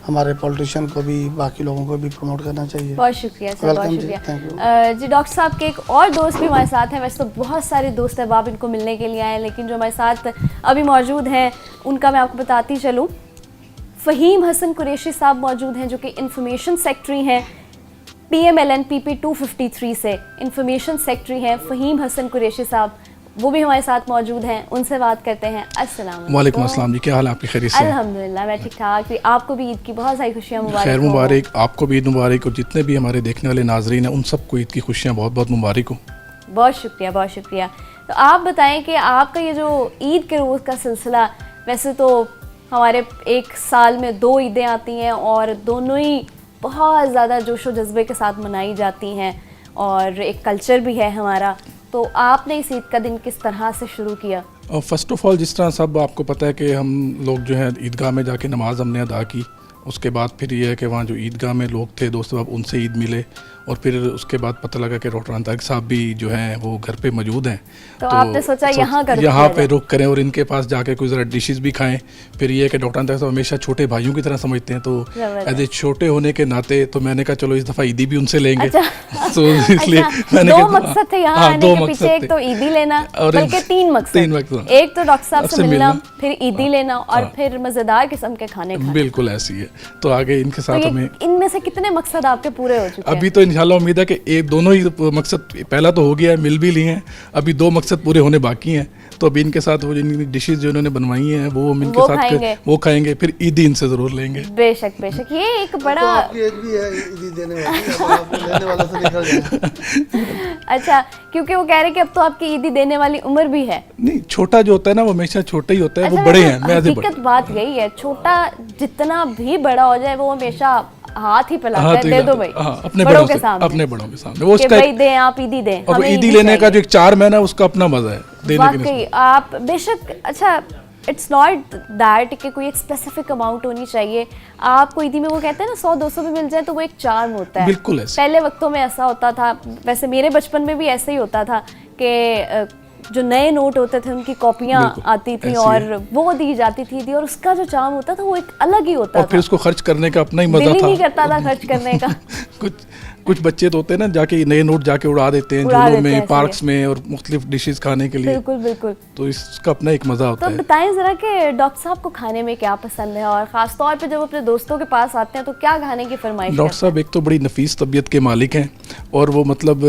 [SPEAKER 3] हमारे पॉलिटिशियन को भी, बाकी लोगों को भी प्रमोट करना चाहिए।
[SPEAKER 1] बहुत शुक्रिया सर, बहुत
[SPEAKER 3] वेलकम जी,
[SPEAKER 1] शुक्रिया।
[SPEAKER 3] Thank you.
[SPEAKER 1] जी डॉक्टर साहब के एक और दोस्त भी हमारे साथ हैं, वैसे तो बहुत सारे दोस्त अहबाब इनको मिलने के लिए आए हैं, लेकिन जो हमारे साथ अभी मौजूद हैं उनका मैं आपको बताती चलूँ। फ़हीम हसन कुरैशी साहब मौजूद हैं जो कि इंफॉर्मेशन सेक्रेटरी हैं, PMLN PP 253 से इंफॉर्मेशन सेक्रेटरी हैं फ़हीम हसन कुरैशी साहब, वो भी हमारे साथ मौजूद हैं, उनसे बात करते हैं। अस्सलाम
[SPEAKER 4] वालेकुम अस्सलाम जी, क्या हाल है आपकी? खैरियत से?
[SPEAKER 1] अल्हम्दुलिल्लाह मैं ठीक ठाक। आपको भी ईद की बहुत सारी खुशियाँ मुबारक
[SPEAKER 4] खैर
[SPEAKER 1] हो।
[SPEAKER 4] मुबारक, आपको भी ईद मुबारक, और जितने भी हमारे देखने वाले नाजरीन हैं उन सबको ईद की खुशियाँ बहुत बहुत मुबारक हो।
[SPEAKER 1] बहुत शुक्रिया, बहुत शुक्रिया। तो आप बताएं कि आपका ये जो ईद के रोज़ का सिलसिला, वैसे तो हमारे एक साल में 2 ईदें आती हैं और दोनों ही बहुत ज़्यादा जोश व जज्बे के साथ मनाई जाती हैं और एक कल्चर भी है हमारा, तो आपने इस ईद का दिन किस तरह से शुरू किया?
[SPEAKER 4] और फ़र्स्ट ऑफ़ ऑल जिस तरह सब आपको पता है कि हम लोग जो है ईदगाह में जाके नमाज़ हमने अदा की, उसके बाद फिर ये है कि वहाँ जो ईदगाह में लोग थे दोस्त अब उनसे ईद मिले, और फिर उसके बाद पता लगा कि डॉक्टर अंतारिक साहब भी जो हैं वो घर पे मौजूद हैं,
[SPEAKER 1] तो आपने सोचा यहाँ का रुख
[SPEAKER 4] यहाँ
[SPEAKER 1] किया
[SPEAKER 4] पे
[SPEAKER 1] जाए।
[SPEAKER 4] रुक करें और इनके पास जाके कोई ज़रा डिशेस भी खाएं। फिर ये है कि डॉक्टर अंतारिक साहब हमेशा छोटे भाइयों की तरह समझते हैं, तो
[SPEAKER 1] ज़बरदस्त।
[SPEAKER 4] एज ए छोटे होने के नाते तो मैंने कहा चलो इस दफ़ा ईदी भी उनसे लेंगे।
[SPEAKER 1] अच्छा।
[SPEAKER 4] तो इसलिए
[SPEAKER 1] अच्छा,
[SPEAKER 4] मैंने
[SPEAKER 1] 2
[SPEAKER 4] कहा-
[SPEAKER 1] मकसद थे यहाँ
[SPEAKER 4] हाँ,
[SPEAKER 1] आने
[SPEAKER 4] 2
[SPEAKER 1] के
[SPEAKER 4] मकसद
[SPEAKER 1] पीछे, एक
[SPEAKER 4] थे।
[SPEAKER 1] तो ईदी लेना,
[SPEAKER 4] और
[SPEAKER 1] बल्कि 3 मकसद।
[SPEAKER 4] 3 मकसद।
[SPEAKER 1] एक तो डॉक्टर साहब से
[SPEAKER 4] आपसे
[SPEAKER 1] मिलना,
[SPEAKER 4] मिलना,
[SPEAKER 1] फिर ईदी लेना, और फिर मज़ेदार किस्म के खाने खाने।
[SPEAKER 4] बिल्कुल ऐसी है। तो आगे इनके
[SPEAKER 1] तो
[SPEAKER 4] साथ
[SPEAKER 1] ये
[SPEAKER 4] हमें
[SPEAKER 1] इनमें से कितने मकसद आपके पूरे हो चुके हैं?
[SPEAKER 4] अभी तो इंशाल्लाह उम्मीद है कि एक दोनों ही मकसद, पहला तो हो गया है, मिल भी लिए हैं, अभी 2 मकसद पूरे होने बाकी हैं। तो अभी इनके साथ वो जिन डिशेस जो इन्होंने बनवाई हैं वो हम इनके
[SPEAKER 1] वो
[SPEAKER 4] साथ
[SPEAKER 1] खाएंगे।
[SPEAKER 4] वो खाएंगे, फिर ईदी इनसे ज़रूर लेंगे।
[SPEAKER 1] बेशक बेशक, ये एक
[SPEAKER 3] तो
[SPEAKER 1] बड़ा
[SPEAKER 3] आपकी एज भी है ईदी देने वाली, अब आपको लेने वाला से निकल जाए।
[SPEAKER 1] अच्छा, क्योंकि वो कह रहे हैं कि अब तो आपकी ईदी देने वाली उम्र भी है।
[SPEAKER 4] नहीं, छोटा जो होता है ना वो हमेशा छोटा ही होता है,
[SPEAKER 1] अच्छा,
[SPEAKER 4] वो बड़े हैं, मैं ऐसे
[SPEAKER 1] हकीकत बात यही है, छोटा जितना भी बड़ा हो जाए वो हमेशा हाथ ही फैलाते
[SPEAKER 4] हाँ,
[SPEAKER 1] हैं,
[SPEAKER 4] तो
[SPEAKER 1] दे दो
[SPEAKER 4] हिलाते-
[SPEAKER 1] भाई
[SPEAKER 4] हाँ, अपने
[SPEAKER 1] बड़ों
[SPEAKER 4] बड़ों
[SPEAKER 1] के
[SPEAKER 4] से,
[SPEAKER 1] सामने,
[SPEAKER 4] अपने बड़ों के सामने वो
[SPEAKER 1] कि
[SPEAKER 4] उसका
[SPEAKER 1] भाई दें, आप ईदी दें,
[SPEAKER 4] और वो
[SPEAKER 1] हमें
[SPEAKER 4] ईदी लेने का
[SPEAKER 1] चाहिए।
[SPEAKER 4] जो एक चार्म है ना, उसका अपना मजा है देने के
[SPEAKER 1] वाकई
[SPEAKER 4] लिए।
[SPEAKER 1] आप बेशक, अच्छा इट्स नॉट दैट कि कोई एक स्पेसिफिक अमाउंट होनी चाहिए। आपको ईदी में वो कहते हैं ना 100-200 भी मिल जाए तो वो एक चार्म होता है।
[SPEAKER 4] बिल्कुल ऐसे।
[SPEAKER 1] पहले वक्तों में ऐसा होता था, वैसे मेरे बचपन में भी ऐसे ही होता था कि जो नए नोट होते थे उनकी कॉपियां
[SPEAKER 4] बिल्कुल,
[SPEAKER 1] आती थी
[SPEAKER 4] ऐसी
[SPEAKER 1] और
[SPEAKER 4] है।
[SPEAKER 1] वो दी जाती थी और उसका जो चार्म होता था वो एक अलग ही होता
[SPEAKER 4] और
[SPEAKER 1] था।
[SPEAKER 4] फिर उसको खर्च करने का अपना ही
[SPEAKER 1] दिल
[SPEAKER 4] मजा
[SPEAKER 1] ही
[SPEAKER 4] था।
[SPEAKER 1] नहीं करता था खर्च करने का।
[SPEAKER 4] कुछ बच्चे तो होते हैं ना, जाके नए नोट जाके उड़ा देते हैं
[SPEAKER 1] उड़ा
[SPEAKER 4] झूलों
[SPEAKER 1] देते हैं,
[SPEAKER 4] में, पार्क्स में, और मुख्तलिफ डिशेस खाने के लिए।
[SPEAKER 1] बिल्कुल बिल्कुल।
[SPEAKER 4] तो इसका अपना एक मजा होता
[SPEAKER 1] तो
[SPEAKER 4] है।
[SPEAKER 1] बताएं जरा कि डॉक्टर साहब को खाने में क्या पसंद है, और खास तौर पे जब अपने दोस्तों के पास आते हैं तो क्या खाने की फरमाइश
[SPEAKER 4] डॉक्टर
[SPEAKER 1] करते
[SPEAKER 4] साहब एक तो बड़ी नफीस तबीयत के मालिक हैं, और वो मतलब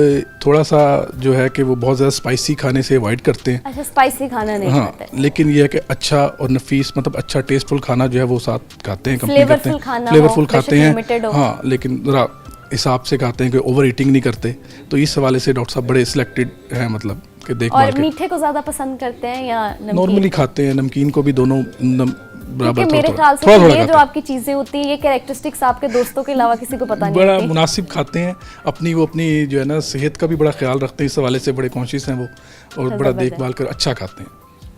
[SPEAKER 4] थोड़ा सा जो है कि वो बहुत ज़्यादा स्पाइसी खाने से अवॉइड करते हैं।
[SPEAKER 1] हैं? अच्छा, स्पाइसी खाना नहीं
[SPEAKER 4] हाँ,
[SPEAKER 1] खाते।
[SPEAKER 4] लेकिन ये है कि अच्छा और नफीस, मतलब अच्छा टेस्टफुल खाना जो है वो साथ खाते हैं, कंपनी करते
[SPEAKER 1] फ्लेवरफुल
[SPEAKER 4] हैं,
[SPEAKER 1] खाना हो,
[SPEAKER 4] फ्लेवरफुल
[SPEAKER 1] बेशक
[SPEAKER 4] खाते हैं।
[SPEAKER 1] लिमिटेड हो।
[SPEAKER 4] हाँ, लेकिन ज़रा हिसाब से खाते हैं, कि ओवर ईटिंग नहीं करते। तो इस हवाले से डॉक्टर साहब बड़े सिलेक्टेड हैं, मतलब कि देखभाल
[SPEAKER 1] और
[SPEAKER 4] के।
[SPEAKER 1] मीठे को ज्यादा पसंद करते हैं या नमकीन?
[SPEAKER 4] नॉर्मली खाते हैं, नमकीन को भी दोनों बराबर
[SPEAKER 1] क्योंकि मेरे
[SPEAKER 4] थोड़ा
[SPEAKER 1] ख्याल से
[SPEAKER 4] थोड़ा
[SPEAKER 1] तो
[SPEAKER 4] थोड़ा
[SPEAKER 1] ये जो
[SPEAKER 4] खाते हैं।
[SPEAKER 1] आपकी चीजें होती हैं, ये कैरेक्टरिस्टिक्स आपके दोस्तों के अलावा किसी को पता नहीं
[SPEAKER 4] बड़ा
[SPEAKER 1] होती।
[SPEAKER 4] मुनासिब खाते हैं, अपनी जो है ना सेहत का भी बड़ा ख्याल रखते हैं, इस हवाले से बड़े कॉन्शियस हैं वो, और बड़ा
[SPEAKER 1] जबरदस्त।
[SPEAKER 4] देखभाल कर अच्छा खाते हैं।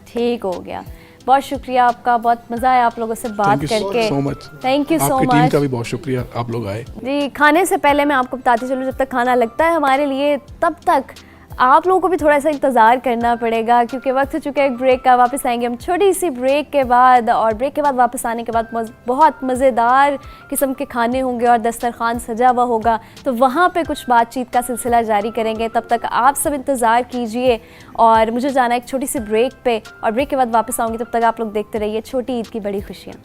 [SPEAKER 1] ठीक हो गया, बहुत शुक्रिया आपका, बहुत मजा आया आप लोगों से बात
[SPEAKER 4] थैंक यू
[SPEAKER 1] करके।
[SPEAKER 4] So much.
[SPEAKER 1] थैंक यू सो
[SPEAKER 4] आपकी टीम
[SPEAKER 1] मच
[SPEAKER 4] का भी बहुत शुक्रिया, आप लोग आए।
[SPEAKER 1] जी। खाने से पहले मैं आपको बताती चलूँ, जब तक खाना लगता है हमारे लिए तब तक आप लोगों को भी थोड़ा सा इंतज़ार करना पड़ेगा, क्योंकि वक्त हो चुका है एक ब्रेक का। वापस आएंगे हम छोटी सी ब्रेक के बाद, और ब्रेक के बाद वापस आने के बाद बहुत मज़ेदार किस्म के खाने होंगे और दस्तरखान सजा हुआ होगा, तो वहाँ पे कुछ बातचीत का सिलसिला जारी करेंगे। तब तक आप सब इंतज़ार कीजिए, और मुझे जाना है एक छोटी सी ब्रेक पे, और ब्रेक के बाद वापस आऊँगी। तब तक आप लोग देखते रहिए छोटी ईद की बड़ी खुशियाँ।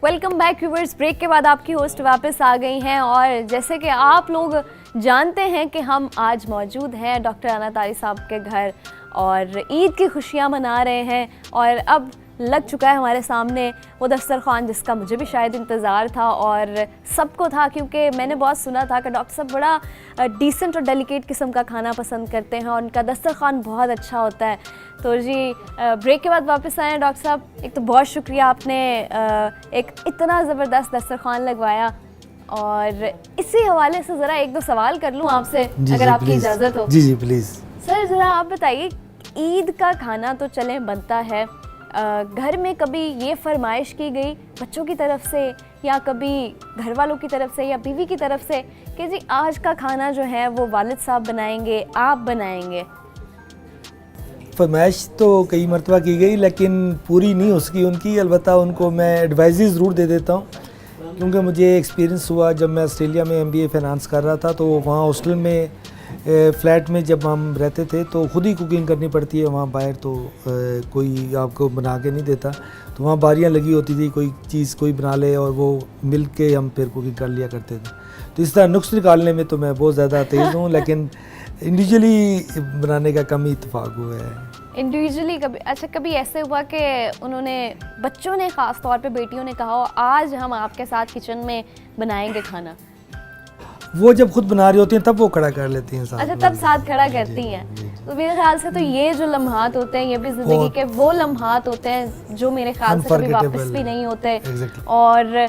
[SPEAKER 1] Welcome back viewers. ब्रेक के बाद आपकी होस्ट वापस आ गई हैं, और जैसे कि आप लोग जानते हैं कि हम आज मौजूद हैं डॉक्टर अना तारी साहब के घर, और ईद की खुशियां मना रहे हैं, और अब लग चुका है हमारे सामने वो दस्तरखान जिसका मुझे भी शायद इंतज़ार था और सबको था, क्योंकि मैंने बहुत सुना था कि डॉक्टर साहब बड़ा डिसेंट और डेलिकेट किस्म का खाना पसंद करते हैं, और उनका दस्तरखान बहुत अच्छा होता है। तो जी, ब्रेक के बाद वापस आए हैं डॉक्टर साहब। एक तो बहुत शुक्रिया, आपने एक इतना ज़बरदस्त दस्तरखान लगवाया, और इसी हवाले से ज़रा एक दो सवाल कर लूँ आपसे, अगर आपकी
[SPEAKER 2] प्लीज़।
[SPEAKER 1] इजाज़त हो।
[SPEAKER 2] जी प्लीज़।
[SPEAKER 1] सर ज़रा आप बताइए, ईद का खाना तो चले बनता है, घर में कभी ये फरमाइश की गई बच्चों की तरफ से, या कभी घर वालों की तरफ से, या बीवी की तरफ से, कि जी आज का खाना जो है वो वालिद साहब बनाएंगे, आप बनाएंगे?
[SPEAKER 2] फरमाइश तो कई मरतबा की गई, लेकिन पूरी नहीं हो सकी उनकी। अलबत्ता उनको मैं एडवाइजेज़ ज़रूर दे देता हूँ, क्योंकि मुझे एक्सपीरियंस हुआ जब मैं ऑस्ट्रेलिया में MBA फ़ाइनेंस कर रहा था, तो वहाँ हॉस्टल में फ़्लैट में जब हम रहते थे तो ख़ुद ही कुकिंग करनी पड़ती है वहाँ बाहर, तो कोई आपको बना के नहीं देता। तो वहाँ बारियाँ लगी होती थी, कोई चीज़ कोई बना ले और वो मिल के हम फिर कुकिंग कर लिया करते थे। तो इस तरह नुक्स निकालने में तो मैं बहुत ज़्यादा तेज़ हूँ, लेकिन इंडिविजुअली बनाने का कम ही इत्तेफाक हुआ है।
[SPEAKER 1] इंडिविजुअली कभी, अच्छा कभी ऐसे हुआ कि उन्होंने, बच्चों ने ख़ास तौर पे बेटियों ने कहा हो आज हम आपके साथ किचन में बनाएंगे खाना?
[SPEAKER 2] वो जब खुद बना रही होती हैं तब वो खड़ा कर लेती हैं साथ
[SPEAKER 1] अच्छा,
[SPEAKER 2] में।
[SPEAKER 1] तब साथ खड़ा करती हैं। तो मेरे ख्याल से तो ये जो लम्हात होते हैं, ये भी ज़िंदगी के वो लम्हात होते हैं जो मेरे ख्याल से कभी वापस भी नहीं होते,
[SPEAKER 2] Exactly.
[SPEAKER 1] और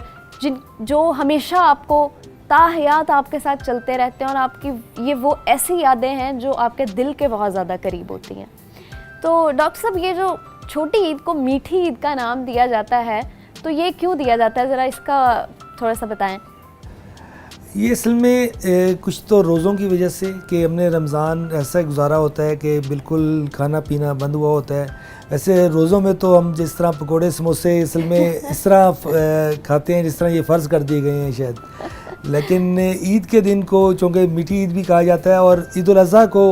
[SPEAKER 1] जो हमेशा आपको ताहयात आपके साथ चलते रहते हैं, और आपकी ये वो ऐसी यादें हैं जो आपके दिल के बहुत ज़्यादा करीब होती हैं। तो डॉक्टर साहब, ये जो छोटी ईद को मीठी ईद का नाम दिया जाता है, तो ये क्यों दिया जाता है, ज़रा इसका थोड़ा सा बताएं।
[SPEAKER 2] ये असल में कुछ तो रोज़ों की वजह से कि हमने रमज़ान ऐसा गुजारा होता है कि बिल्कुल खाना पीना बंद हुआ होता है। वैसे रोज़ों में तो हम जिस तरह पकोड़े समोसे असल में इस तरह खाते हैं जिस तरह ये फ़र्ज़ कर दिए गए हैं शायद, लेकिन ईद के दिन को चूँकि मीठी ईद भी कहा जाता है, और ईद उल अज़हा को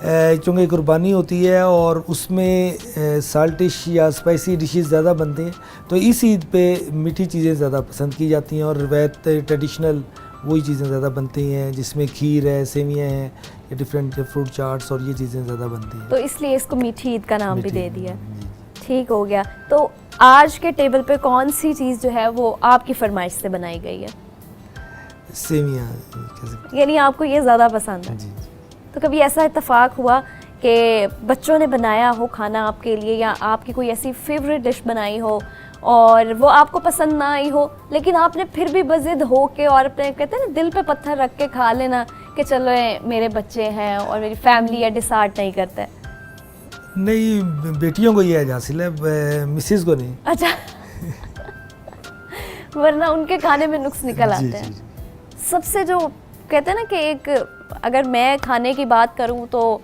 [SPEAKER 2] चूँकि कुर्बानी होती है और उसमें साल्टिश या स्पाइसी डिशेस ज़्यादा बनते हैं, तो इस ईद पे मीठी चीज़ें ज़्यादा पसंद की जाती हैं, और रवायत ट्रेडिशनल वही चीज़ें ज़्यादा बनती हैं जिसमें खीर है, सेवियाँ हैं, या डिफरेंट फ्रूट चाट्स और ये चीज़ें ज़्यादा बनती हैं।
[SPEAKER 1] तो इसलिए इसको मीठी ईद का नाम भी दे दिया।
[SPEAKER 2] जी।
[SPEAKER 1] ठीक हो गया। तो आज के टेबल पे कौन सी चीज़ जो है वो आपकी फरमाइश से बनाई गई है?
[SPEAKER 2] सेवियाँ कह सकते
[SPEAKER 1] यानी आपको ये ज़्यादा पसंद है?
[SPEAKER 2] हैं। जी।
[SPEAKER 1] तो कभी ऐसा इत्तेफाक हुआ कि बच्चों ने बनाया हो खाना आपके लिए, या आपकी कोई ऐसी फेवरेट डिश बनाई हो और वो आपको पसंद ना आई हो, लेकिन आपने फिर भी बज़िद हो के और अपने कहते हैं ना दिल पे पत्थर रख के खा लेना कि चलो ये मेरे बच्चे हैं और मेरी फैमिली है, डिसार्ड नहीं करता है?
[SPEAKER 2] नहीं, बेटियों को ये एज हासिल है, मिसेज़ को नहीं।
[SPEAKER 1] अच्छा वरना उनके खाने में नुक्स निकल
[SPEAKER 2] जी,
[SPEAKER 1] आते हैं।
[SPEAKER 2] जी, जी।
[SPEAKER 1] सबसे जो कहते हैं ना कि एक, अगर मैं खाने की बात करूं तो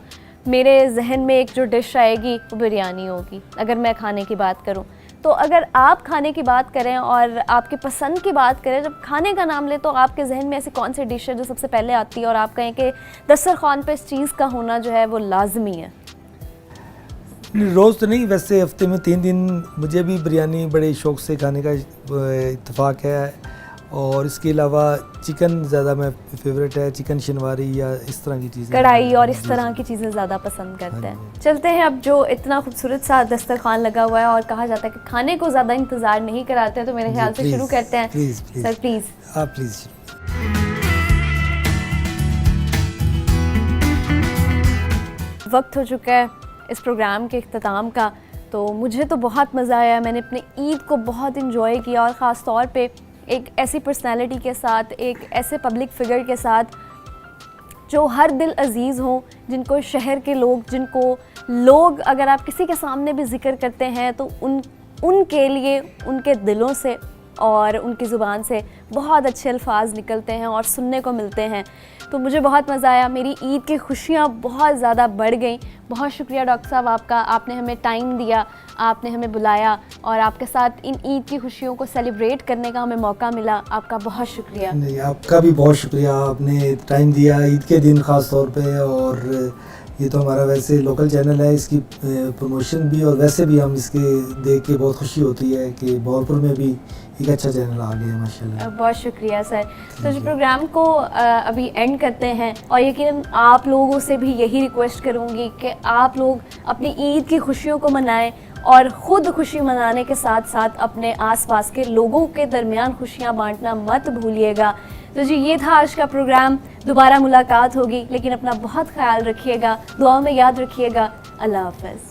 [SPEAKER 1] मेरे जहन में एक जो डिश आएगी वो बिरयानी होगी, अगर मैं खाने की बात करूं। तो अगर आप खाने की बात करें और आपकी पसंद की बात करें, जब खाने का नाम ले तो आपके जहन में ऐसी कौन सी डिश है जो सबसे पहले आती है और आप कहें कि दस्तरखान पे इस चीज़ का होना जो है वो लाजमी है?
[SPEAKER 2] रोज़ तो नहीं, वैसे हफ्ते में 3 दिन मुझे भी बिरयानी बड़े शौक़ से खाने का इत्तेफाक है। और इसके अलावा चिकन ज़्यादा मैं फेवरेट है, चिकन शनवारी या इस तरह की चीज़ें,
[SPEAKER 1] कढ़ाई और इस
[SPEAKER 2] जी,
[SPEAKER 1] तरह
[SPEAKER 2] जी।
[SPEAKER 1] की चीज़ें ज़्यादा पसंद करते
[SPEAKER 2] हाँ
[SPEAKER 1] हैं। चलते हैं अब, जो इतना खूबसूरत सा दस्तरखान लगा हुआ है और कहा जाता है कि खाने को ज़्यादा इंतज़ार नहीं कराते, तो मेरे
[SPEAKER 2] जी,
[SPEAKER 1] ख्याल से
[SPEAKER 2] प्लीज़,
[SPEAKER 1] शुरू करते हैं।
[SPEAKER 2] Please, please.
[SPEAKER 1] Sir please.
[SPEAKER 2] आप प्लीज़।
[SPEAKER 1] वक्त हो चुका है इस प्रोग्राम के इख्तिताम का, तो मुझे तो बहुत मज़ा आया। मैंने अपने ईद को बहुत इंजॉय किया और ख़ास तौर पे एक ऐसी पर्सनालिटी के साथ, एक ऐसे पब्लिक फ़िगर के साथ जो हर दिल अज़ीज़ हों, जिनको शहर के लोग, जिनको लोग अगर आप किसी के सामने भी ज़िक्र करते हैं तो उनके लिए उनके दिलों से और उनकी ज़ुबान से बहुत अच्छे अल्फाज निकलते हैं और सुनने को मिलते हैं। तो मुझे बहुत मज़ा आया, मेरी ईद की खुशियाँ बहुत ज़्यादा बढ़ गई। बहुत शुक्रिया डॉक्टर साहब आपका, आपने हमें टाइम दिया, आपने हमें बुलाया और आपके साथ इन ईद की खुशियों को सेलिब्रेट करने का हमें मौका मिला। आपका बहुत शुक्रिया।
[SPEAKER 2] नहीं, आपका भी बहुत शुक्रिया, आपने टाइम दिया ईद के दिन ख़ास तौर पे। और ये तो हमारा वैसे लोकल चैनल है, इसकी प्रमोशन भी और वैसे भी हम इसके देख के बहुत खुशी होती है कि बहावलपुर में भी एक अच्छा चैनल आ गया है माशाल्लाह।
[SPEAKER 1] बहुत शुक्रिया सर। तो इस प्रोग्राम को अभी एंड करते हैं और यकीनन आप लोगों से भी यही रिक्वेस्ट करूँगी कि आप लोग अपनी ईद की खुशियों को मनाएं और ख़ुद खुशी मनाने के साथ साथ अपने आसपास के लोगों के दरमियान खुशियाँ बांटना मत भूलिएगा। तो जी, ये था आज का प्रोग्राम। दोबारा मुलाकात होगी, लेकिन अपना बहुत ख्याल रखिएगा, दुआ में याद रखिएगा। अल्लाह हाफ़िज़।